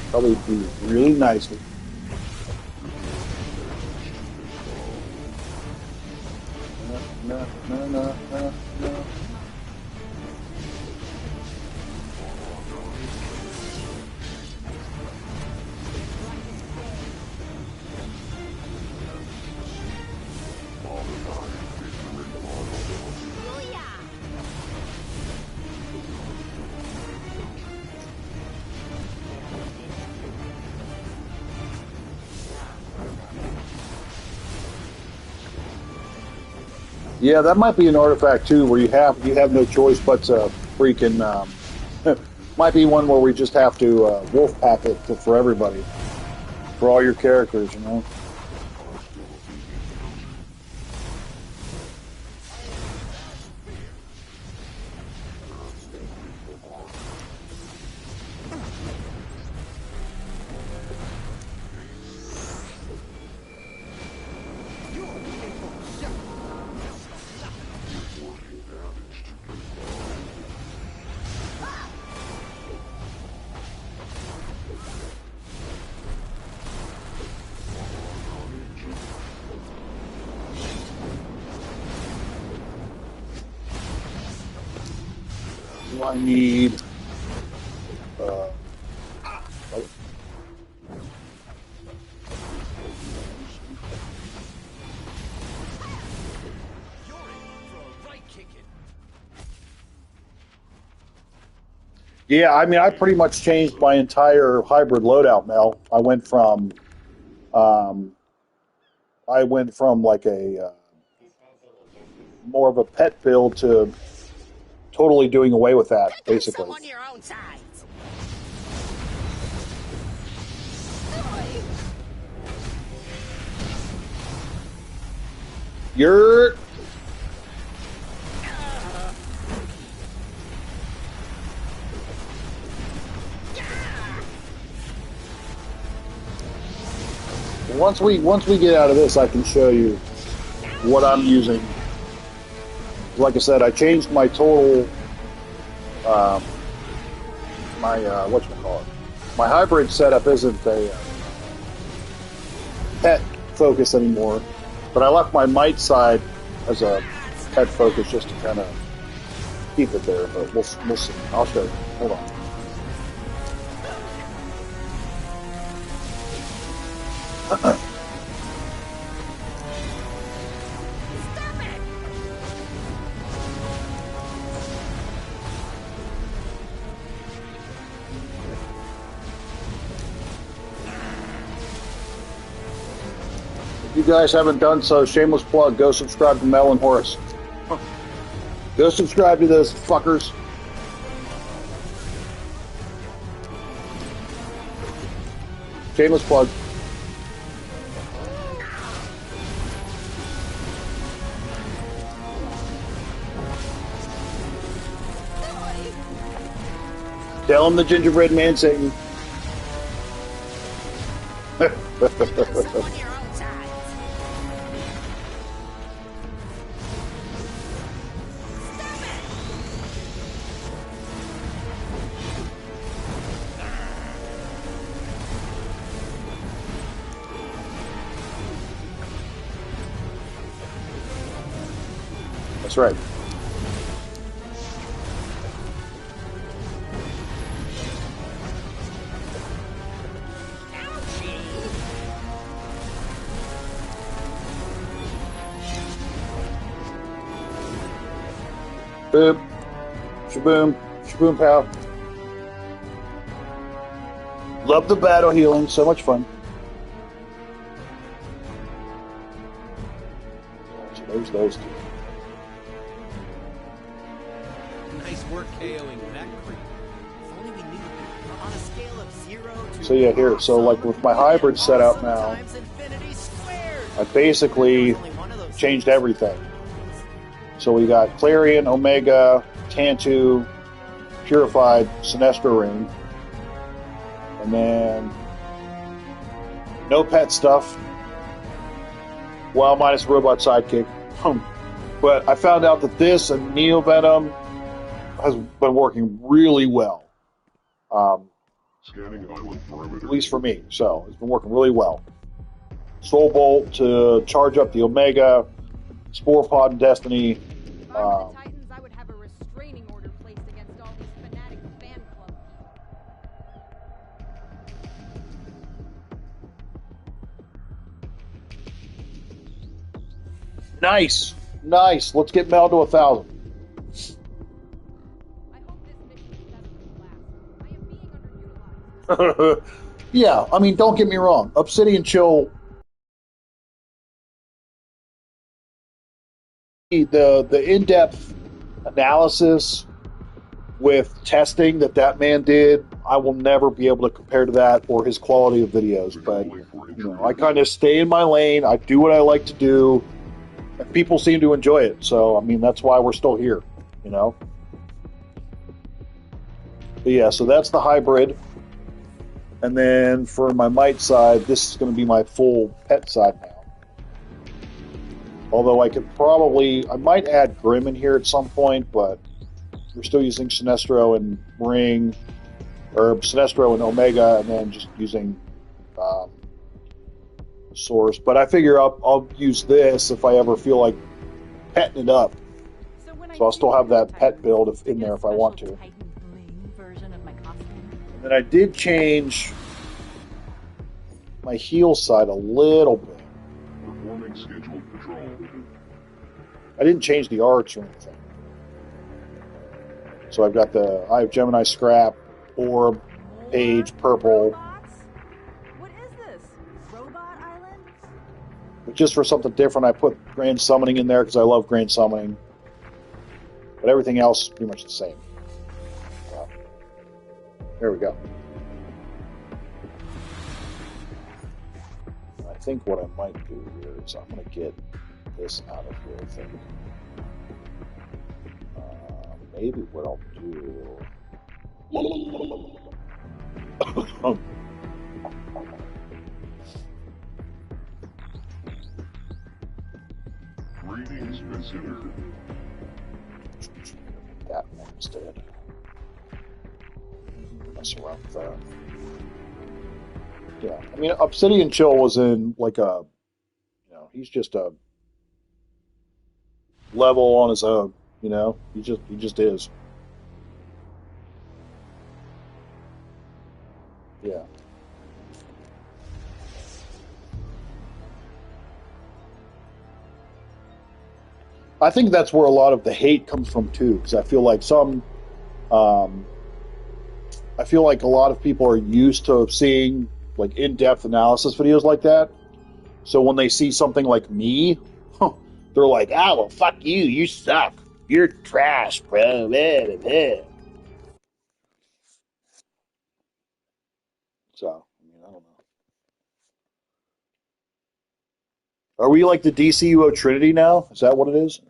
Probably do really nicely. No. Yeah, that might be an artifact too, where you have no choice but to freaking. Might be one where we just have to wolf pack it for everybody, for all your characters, you know. do I need? Oh. Yeah, I mean, I pretty much changed my entire hybrid loadout, Mel. I went from like a more of a pet build to totally doing away with that, basically. On your own sides. You're once we get out of this, I can show you what I'm using. Like I said, I changed my total my whatchamacallit. My hybrid setup isn't a pet focus anymore, but I left my might side as a pet focus just to kind of keep it there. But we'll see. I'll show you. Hold on. If you guys haven't done so, shameless plug, go subscribe to Mel and Horace. Go subscribe to those fuckers. Shameless plug. Tell him the gingerbread man sent you. That's right. Boom. Shaboom. Shaboom pow. Love the battle healing. So much fun. So there's those two. Nice work KOing that creep. If only we knew on a scale of 0 to So yeah, here. So like with my hybrid setup now, I basically changed everything. So we got Clarion, Omega, Tantu, Purified, Sinestro Ring, and then no pet stuff. Well, minus Robot Sidekick. But I found out that this and Neo Venom has been working really well. At least for me. So it's been working really well. Soul Bolt to charge up the Omega, Spore Pod and Destiny. If I were the Titans, I would have a restraining order placed against all these fanatic fan club people. Nice. Nice. Let's get Mel to 1,000. I hope this mission doesn't last. I am being underutilized. Yeah, I mean, don't get me wrong. Obsidian Chill, the in-depth analysis with testing that man did, I will never be able to compare to that or his quality of videos. But I kind of stay in my lane. I do what I like to do, and people seem to enjoy it. So, I mean, that's why we're still here. But yeah, so that's the hybrid. And then for my might side, this is going to be my full pet side now. Although I might add Grim in here at some point, but we're still using Sinestro and Ring, or Sinestro and Omega, and then just using Source. But I figure I'll use this if I ever feel like petting it up. So when So I'll still have that pet build in there if I want to. Titan bling version of my costume. And then I did change my heel side a little bit. Performing scheduled patrol. I didn't change the arts or anything. So I've got I have Gemini Scrap, Orb, Page, Purple. Robots? What is this? Robot Island? But just for something different, I put Grand Summoning in there because I love Grand Summoning. But everything else is pretty much the same. So, there we go. I think what I might do here is I'm going to get this out of here, I think. Maybe what I'll do... Ratings considered. That one instead. Mess around with that. Yeah, I mean, Obsidian Chill was in like a... he's just a level on his own. He just is. Yeah. I think that's where a lot of the hate comes from too, because I feel like I feel like a lot of people are used to seeing like in-depth analysis videos like that. So when they see something like me, they're like, "Ah, well, fuck you. You suck. You're trash, bro." So, I don't know. Are we like the DCUO Trinity now? Is that what it is?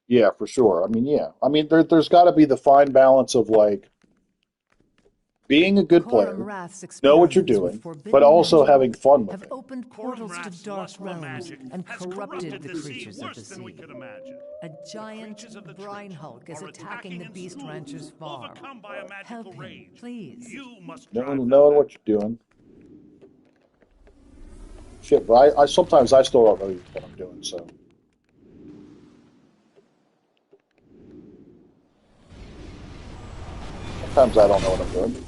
Yeah, for sure. I mean, yeah. I mean, there's got to be the fine balance of like being a good player, know what you're doing, but also having fun with have it. opened portals to dark realms and corrupted the creatures of the sea. A giant brine hulk is attacking the Beast Rancher's farm. Help him, please. Knowing what you're doing. Shit, but I sometimes I still don't know what I'm doing, so. Sometimes I don't know what I'm doing.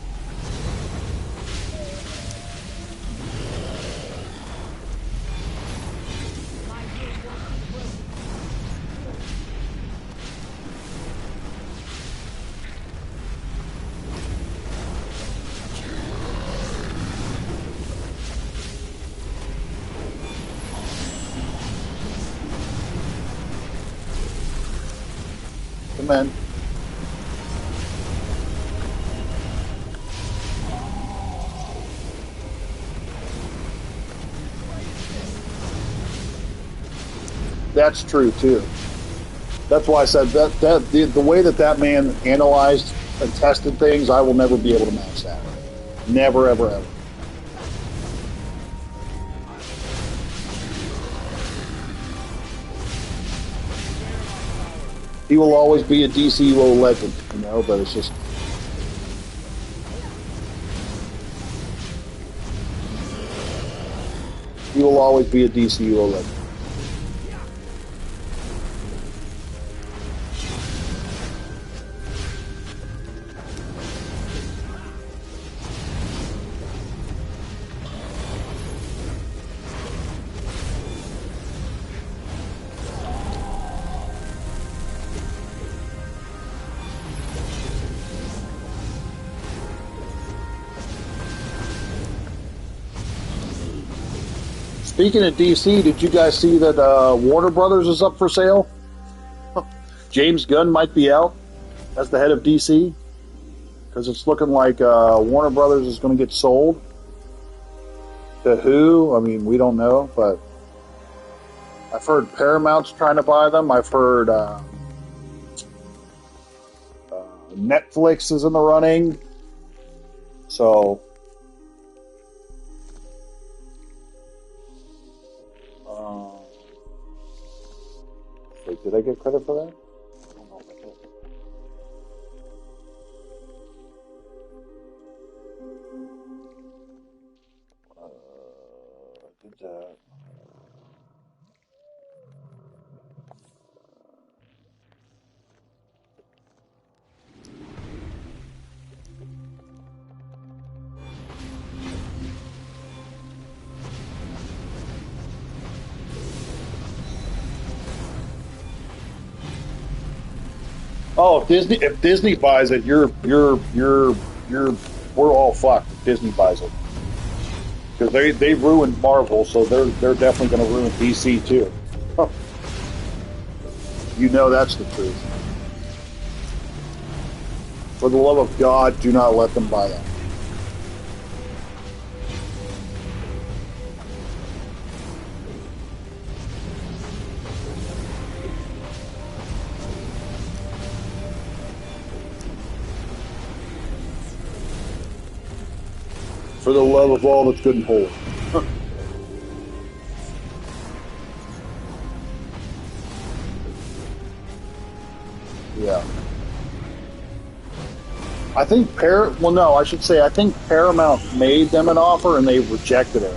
Come in. That's true too. That's why I said that the way that man analyzed and tested things, I will never be able to match that. Never, ever, ever. He will always be a DCUO legend, but it's just... He will always be a DCUO legend. Speaking of DC, did you guys see that Warner Brothers is up for sale? James Gunn might be out as the head of DC because it's looking like Warner Brothers is going to get sold. To who? I mean, we don't know, but I've heard Paramount's trying to buy them. I've heard Netflix is in the running. So... Wait, did I get credit for that? I don't know if I did. Oh, if Disney buys it, we're all fucked. If Disney buys it, because they ruined Marvel, so they're definitely going to ruin DC too. You know that's the truth. For the love of God, do not let them buy that. For the love of all that's good and holy. Yeah. I think I should say I think Paramount made them an offer and they rejected it.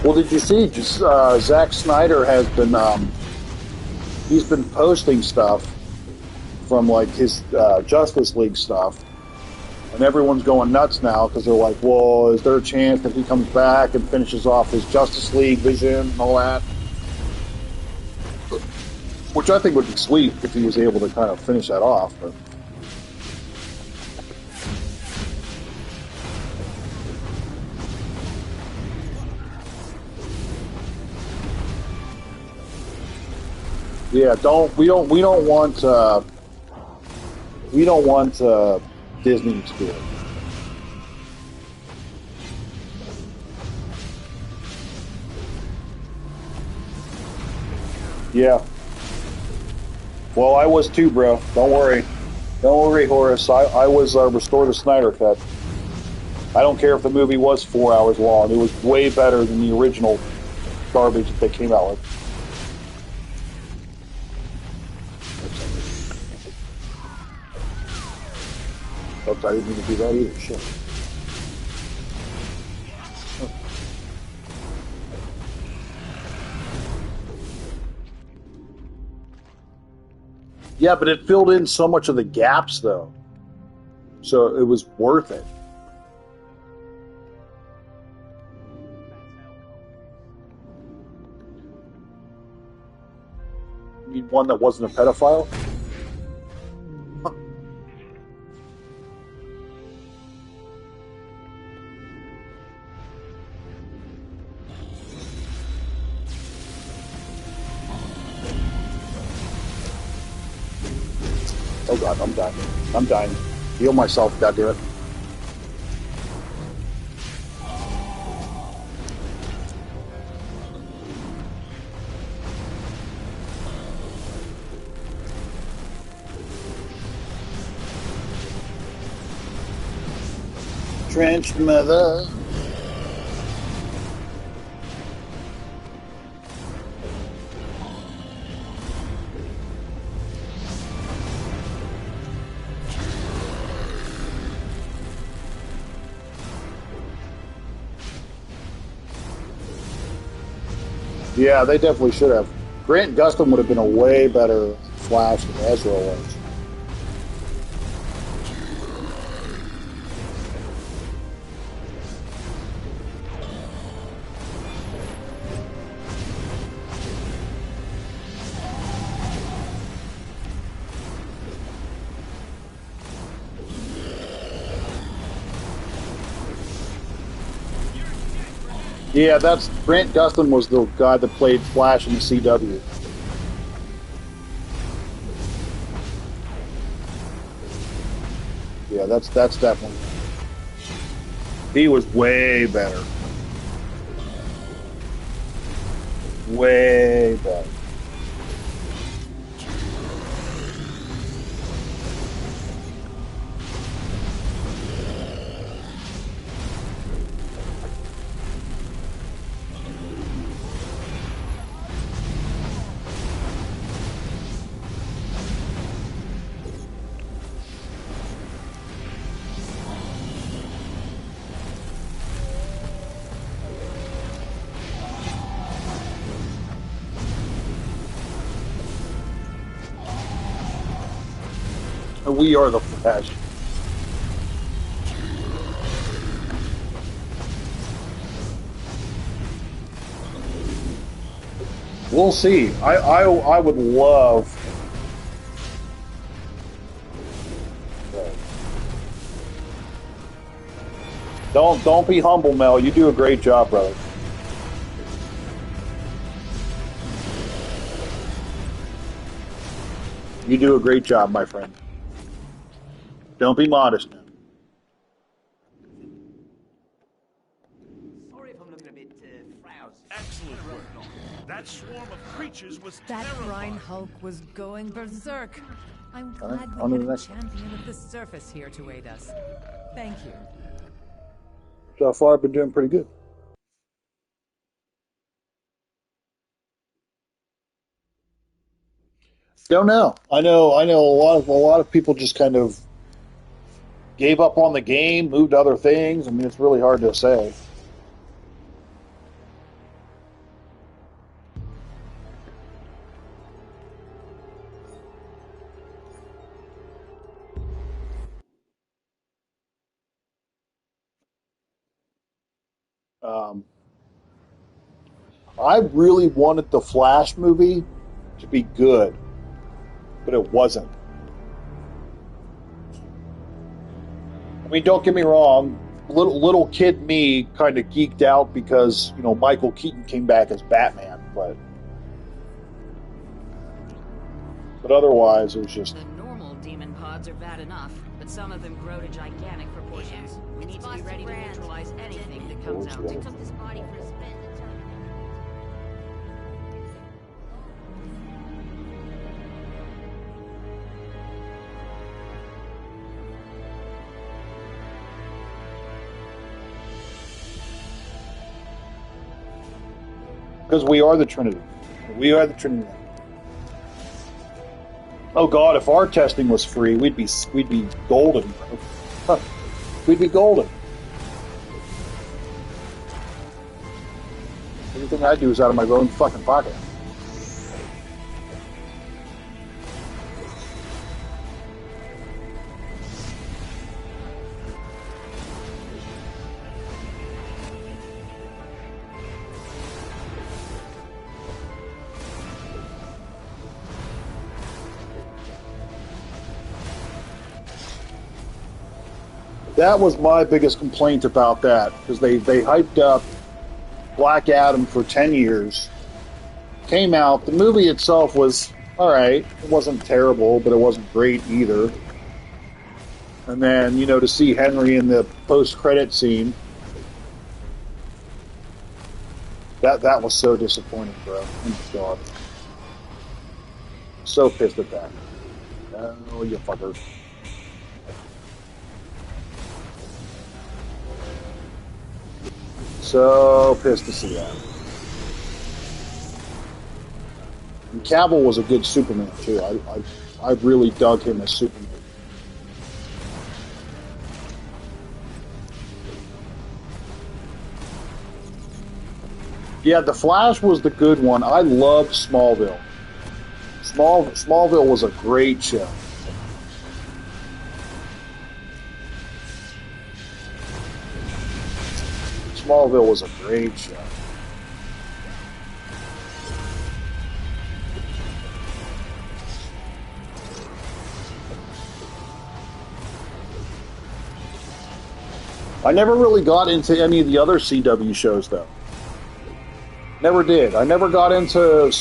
Well, did you see? Zack Snyder has been he's been posting stuff from like his Justice League stuff, and everyone's going nuts now because they're like, "Well, is there a chance that he comes back and finishes off his Justice League vision and all that?" Which I think would be sweet if he was able to kind of finish that off. But yeah, we don't want Disney to do it. Yeah. Well, I was too, bro. Don't worry. Don't worry, Horace. I was restored a Snyder cut. I don't care if the movie was 4 hours long. It was way better than the original garbage that they came out with. Oops, I didn't mean to do that either. Shit. Yeah, but it filled in so much of the gaps, though. So it was worth it. You need one that wasn't a pedophile? Oh god, I'm dying. I'm dying. Heal myself, goddammit. Trench mother. Yeah, they definitely should have. Grant Gustin would have been a way better Flash than Ezra was. Yeah, that's Grant Gustin was the guy that played Flash in the CW. Yeah, that's definitely. He was way better. Way better. We are the Flash. We'll see. I would love. Don't be humble, Mel. You do a great job, brother. You do a great job, my friend. Don't be modest now. Sorry if I'm looking a bit frowsy. Excellent work. That swarm of creatures was That terrifying. brine hulk was going berserk. I'm glad on to we the had a next champion of the surface here to aid us. Thank you. So far, I've been doing pretty good. Don't know. I know. A lot of people just kind of gave up on the game, moved to other things. I mean, it's really hard to say. I really wanted the Flash movie to be good, but it wasn't. I mean, don't get me wrong. Little kid me kind of geeked out because Michael Keaton came back as Batman, but otherwise it was just. The normal demon pods are bad enough, but some of them grow to gigantic proportions. We need to be ready to neutralize anything that comes out. I took this body for a spin. Because we are the Trinity. We are the Trinity. Oh God, if our testing was free, we'd be golden, bro. Huh. We'd be golden. Everything I do is out of my own fucking pocket. That was my biggest complaint about that, because they hyped up Black Adam for 10 years. Came out, the movie itself was alright. It wasn't terrible, but it wasn't great either. And then, to see Henry in the post-credit scene, that was so disappointing, bro. Oh my God. So pissed at that. Oh, you fucker. So pissed to see that. And Cavill was a good Superman too. I really dug him as Superman. Yeah, The Flash was the good one. I loved Smallville. Smallville was a great show. Smallville was a great show. I never really got into any of the other CW shows, though. Never did. I never got into,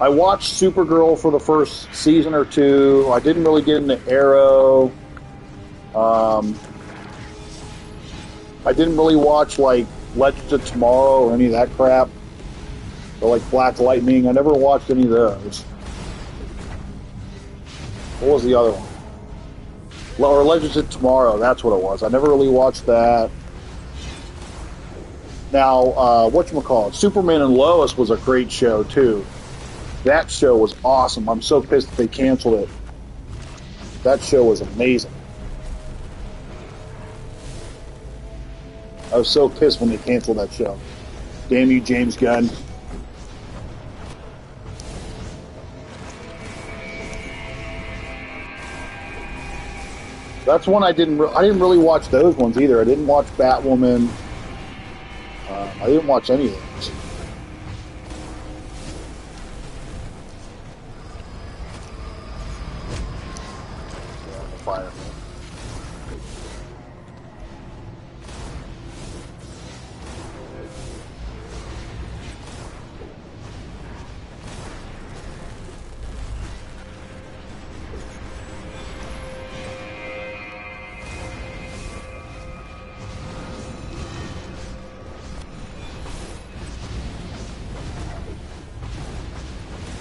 I watched Supergirl for the first season or two. I didn't really get into Arrow. I didn't really watch, Legends of Tomorrow or any of that crap. Or, Black Lightning. I never watched any of those. What was the other one? Or Legends of Tomorrow, that's what it was. I never really watched that. Now, whatchamacallit, Superman and Lois was a great show, too. That show was awesome. I'm so pissed that they canceled it. That show was amazing. I was so pissed when they canceled that show. Damn you, James Gunn. That's one I didn't really watch those ones either. I didn't watch Batwoman. I didn't watch any of those. fire.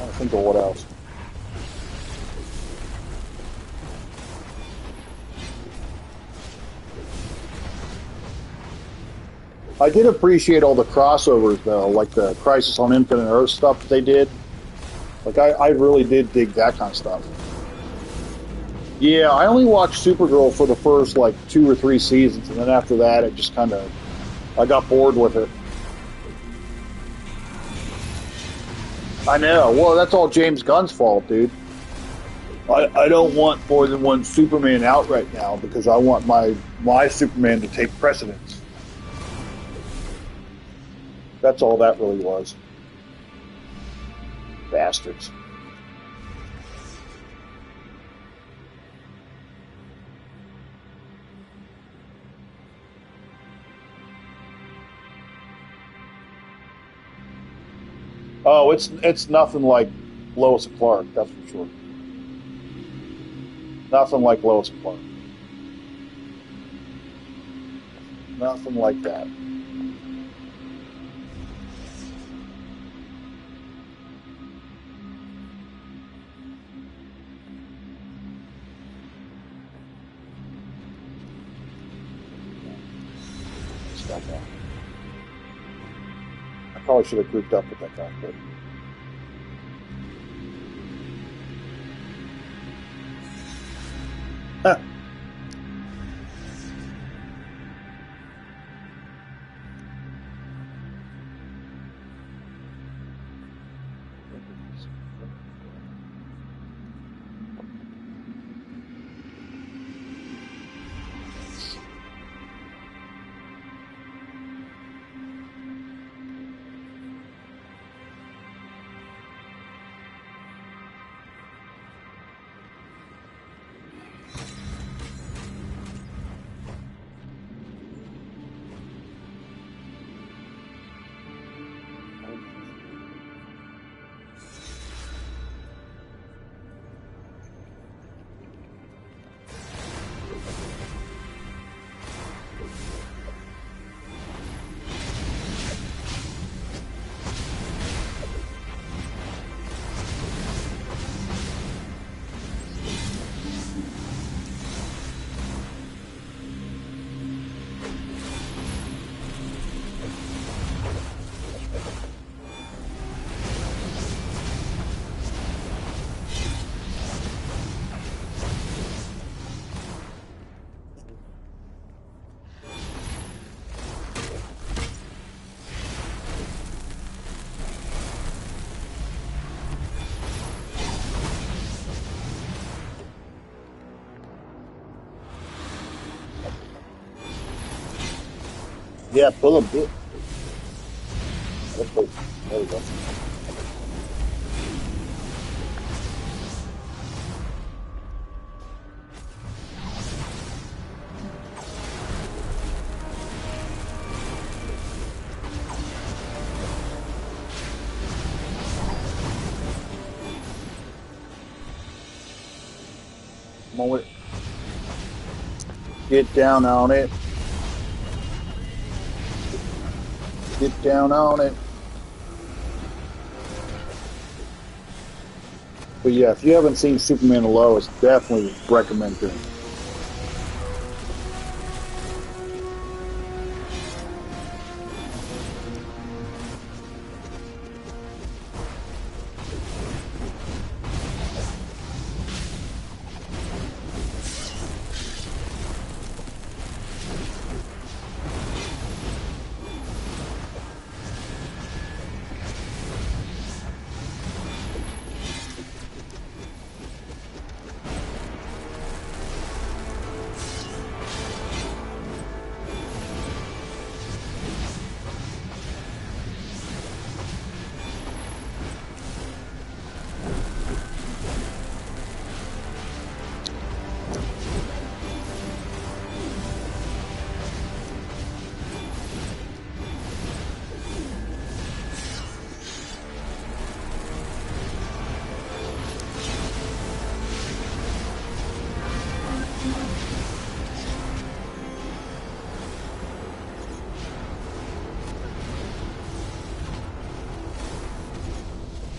I think of what else. I did appreciate all the crossovers though, like the Crisis on Infinite Earth stuff that they did. Like I really did dig that kind of stuff. Yeah, I only watched Supergirl for the first like 2 or 3 seasons, and then after that, it just kind of I got bored with it. I know. Well, that's all James Gunn's fault, dude. I don't want more than one Superman out right now because I want my Superman to take precedence. That's all that really was. Bastards. Oh, it's nothing like Lois and Clark, that's for sure. Nothing like Lois and Clark. Nothing like that. Stop that. I probably should have grouped up with that guy, but huh. Yeah, pull him, dude. Let's go. There we go. Come on with it. Get down on it. Get down on it. But yeah, if you haven't seen Superman and Lois, definitely recommend it.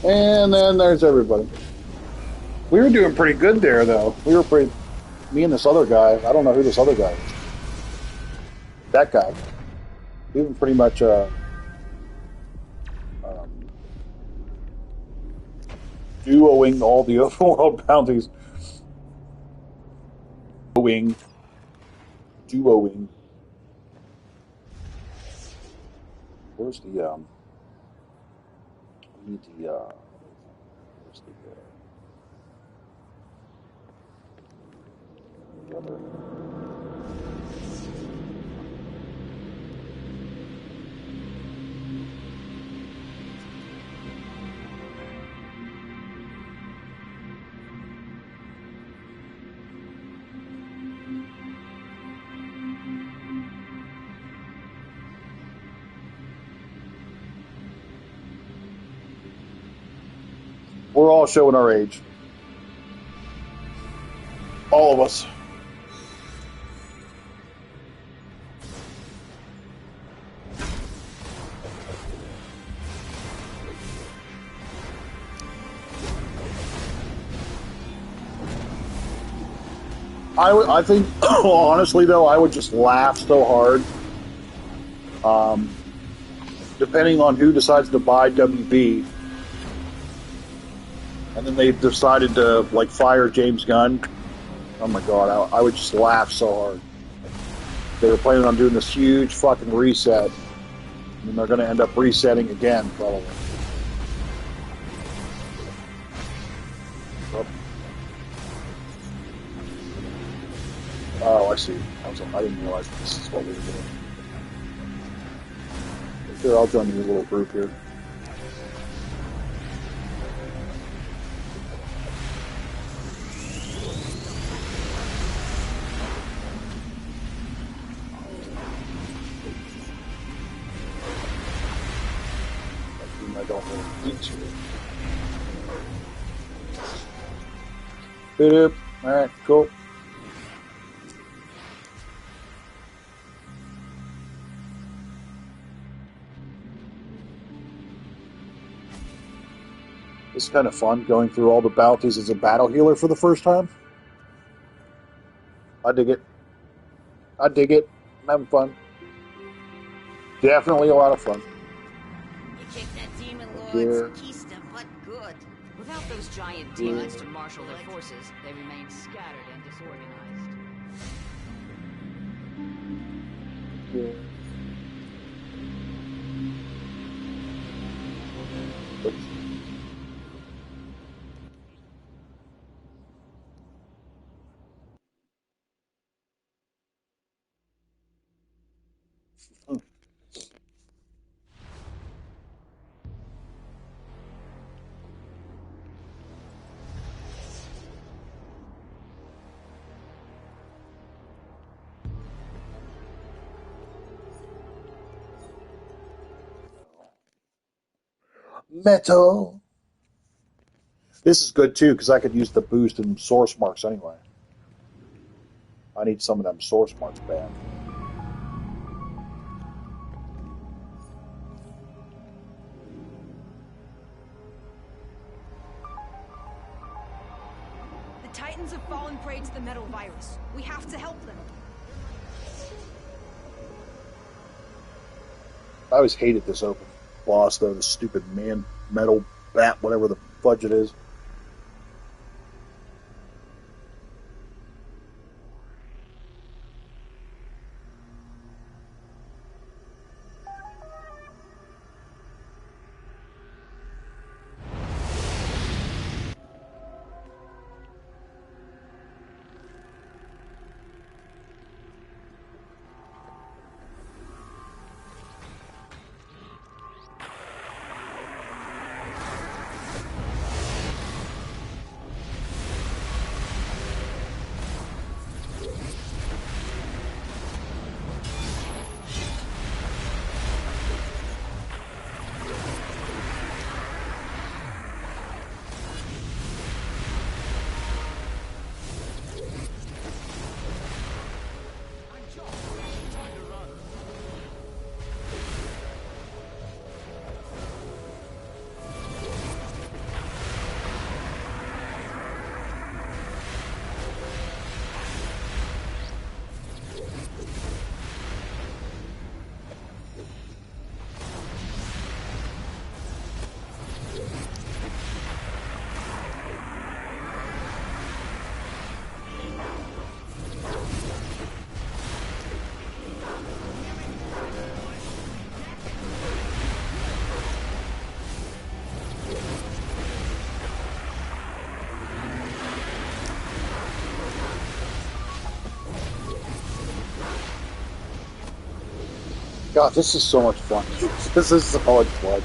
And then there's everybody. We were doing pretty good there, though. Me and this other guy, I don't know who this other guy is. That guy. We were pretty much, duoing all the overworld bounties. Duoing. Where's the, I need the, where's the other. We're all showing our age. All of us. I think, honestly, though, I would just laugh so hard. Depending on who decides to buy WB, and then they decided to, like, fire James Gunn. Oh my god, I would just laugh so hard. They were planning on doing this huge fucking reset, and they're going to end up resetting again, probably. Oh, I see. I didn't realize this is what we were doing. Here, I'll join your little group here. I don't really need to. Boop. Alright, cool. It's kind of fun going through all the bounties as a battle healer for the first time. I dig it. I dig it. I'm having fun. Definitely a lot of fun. You kicked that demon lord's keister butt good. Without those giant demons to marshal their forces, they remain scattered and disorganized. Yeah. Metal. This is good too because I could use the boost and source marks anyway. I need some of them source marks bad. The Titans have fallen prey to the metal virus. We have to help them. I always hated this open boss though, the stupid man metal bat, whatever the fudge it is. God, this is so much fun. This is so much fun.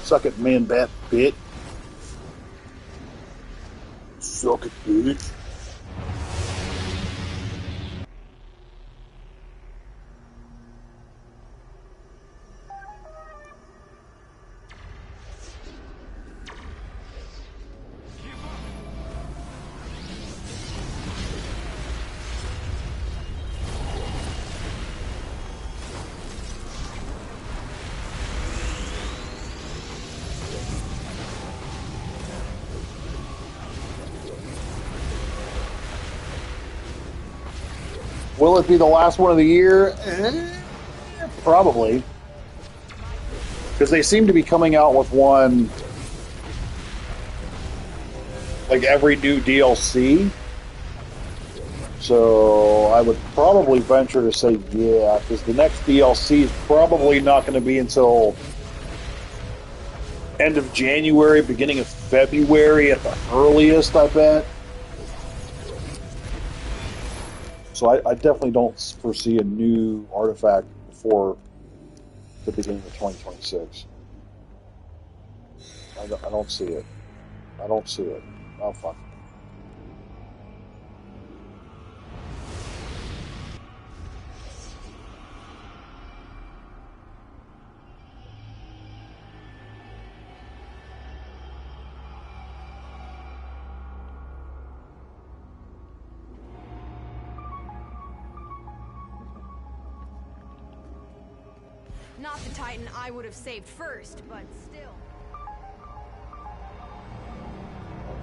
Suck it, man, bat bit. Suck it, bitch. Will it be the last one of the year? Probably. Because they seem to be coming out with one like every new DLC. So I would probably venture to say yeah, because the next DLC is probably not going to be until end of January, beginning of February at the earliest, I bet. So I definitely don't foresee a new artifact before the beginning of 2026. I don't see it. I don't see it. Oh, fuck. Not the Titan I would have saved first, but still.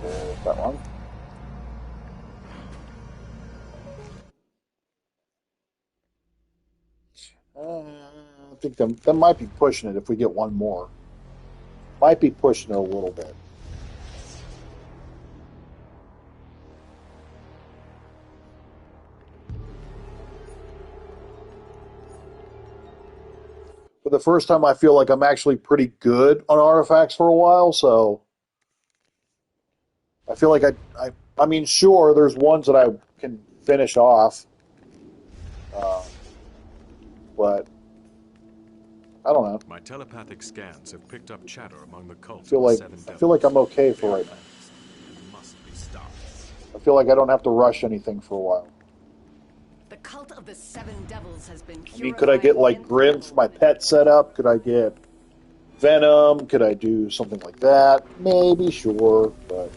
Okay, that one. I think that might be pushing it if we get one more. Might be pushing it a little bit. For the first time, I feel like I'm actually pretty good on artifacts for a while, so I feel like I mean, sure, there's ones that I can finish off, uh, but I don't know. My telepathic scans have picked up chatter among the I cult feel of the like Seven I feel like I'm okay for right now. and must be stopped. I feel like I don't have to rush anything for a while. The cult of the Seven Devils has been I mean, could I get like purified Grim for my pet setup? Could I get Venom? Could I do something like that? Maybe, sure, but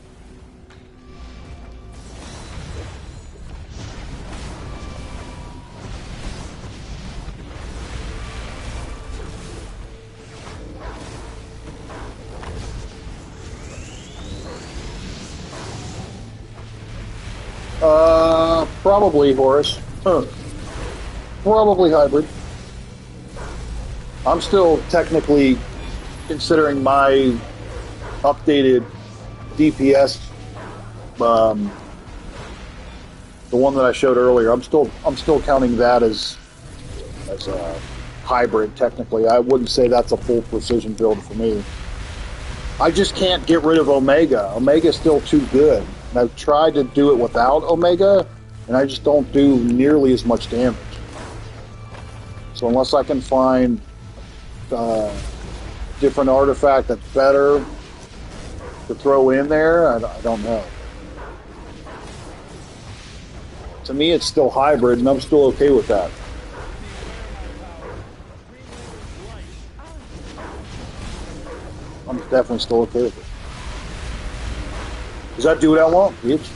probably Horus. Huh. Probably hybrid. I'm still technically considering my updated DPS, um, the one that I showed earlier. I'm still counting that as a hybrid. Technically, I wouldn't say that's a full precision build for me. I just can't get rid of Omega. Omega's still too good. And I've tried to do it without Omega, and I just don't do nearly as much damage. So unless I can find a different artifact that's better to throw in there, I don't know. To me, it's still hybrid, and I'm still okay with that. I'm definitely still okay with it. Does that do what I want, bitch?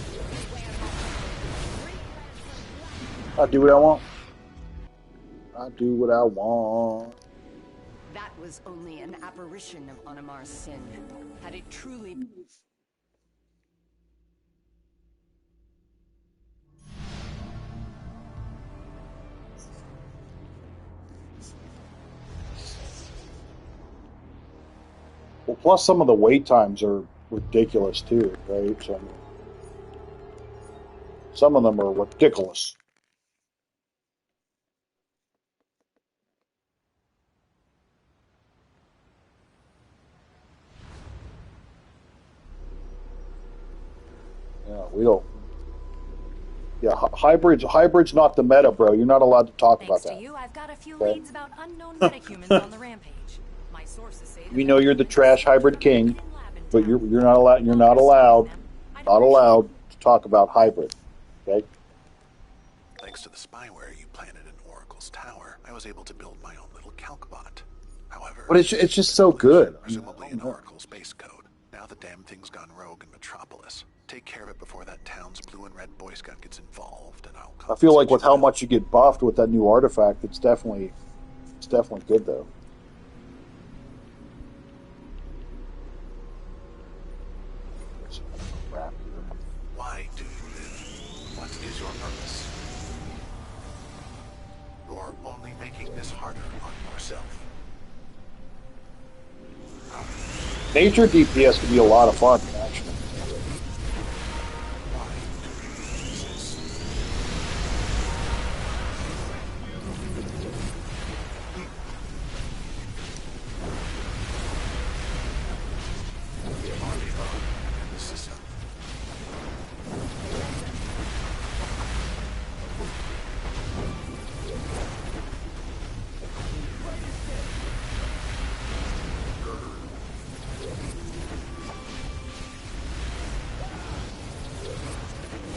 I do what I want. I do what I want. That was only an apparition of Onomar's sin. Had it truly... Well, plus some of the wait times are ridiculous too, right? So some of them are ridiculous. No, we don't. Yeah, hybrid's not the meta, bro. You're not allowed to talk about Thanks that. to you, I've got a few Okay? leads about unknown metahumans on the rampage. My sources say We know you're the trash hybrid king, but you're not allowed to talk about hybrid. Okay? Thanks to the spyware you planted in Oracle's tower, I was able to build my own little calcbot. However, But it's just so good. Presumably in Oracle's base code. Now the damn thing's gone rogue in Metropolis. Take care of it before that town's blue and red Boy Scout gets involved, and I'll I feel like with how much you get buffed with that new artifact, it's definitely good though. Why do you live? What is your purpose? You're only making this harder on yourself. Nature DPS can be a lot of fun, actually.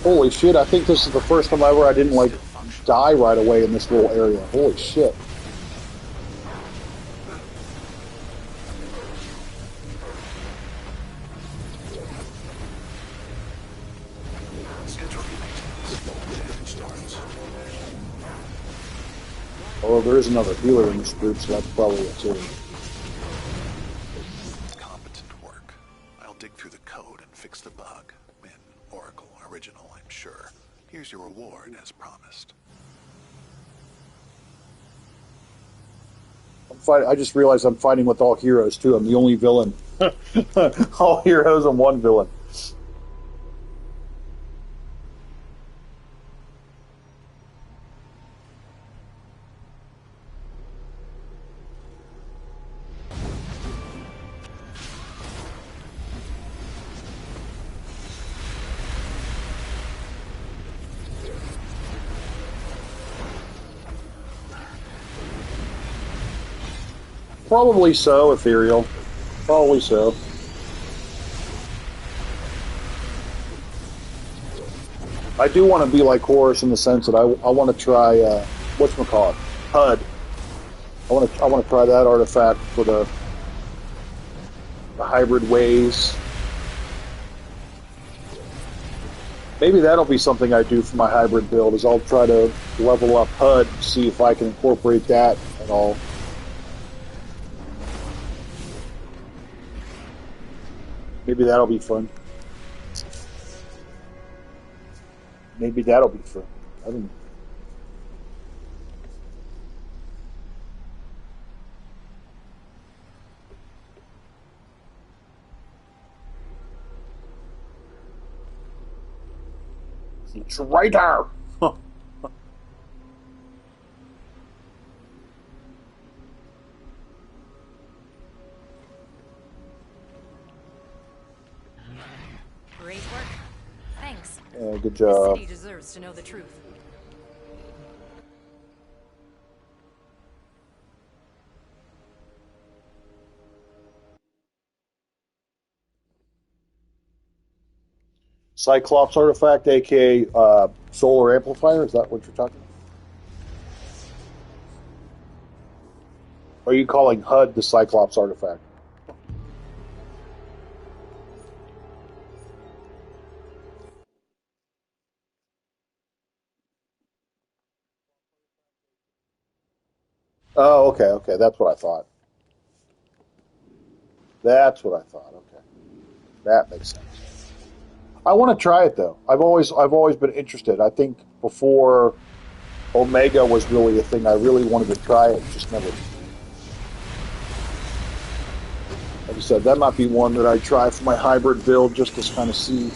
Holy shit, I think this is the first time ever I didn't, like, die right away in this little area. Holy shit. Oh, there is another healer in this group, so that's probably it too. Competent work. I'll dig through the code and fix the bug. In Oracle Original, I'm sure. Here's your reward, as promised. I just realized I'm fighting with all heroes too. I'm the only villain. All heroes and one villain. Probably so, Ethereal. Probably so. I do want to be like Horus in the sense that I want to try whatchamacallit, HUD. I want to try that artifact for the hybrid ways. Maybe that'll be something I do for my hybrid build. Is I'll try to level up HUD, see if I can incorporate that at all. Maybe that'll be fun. Maybe that'll be fun. I don't know. It's right there. Great work. Thanks. Yeah, good The job. city deserves to know the truth. Cyclops artifact, aka solar amplifier. Is that what you're talking about? Or are you calling HUD the Cyclops artifact? Oh, okay, okay. That's what I thought. That's what I thought. Okay, that makes sense. I want to try it though. I've always been interested. I think before Omega was really a thing, I really wanted to try it. Just never. Like I said, that might be one that I try for my hybrid build just to kind of see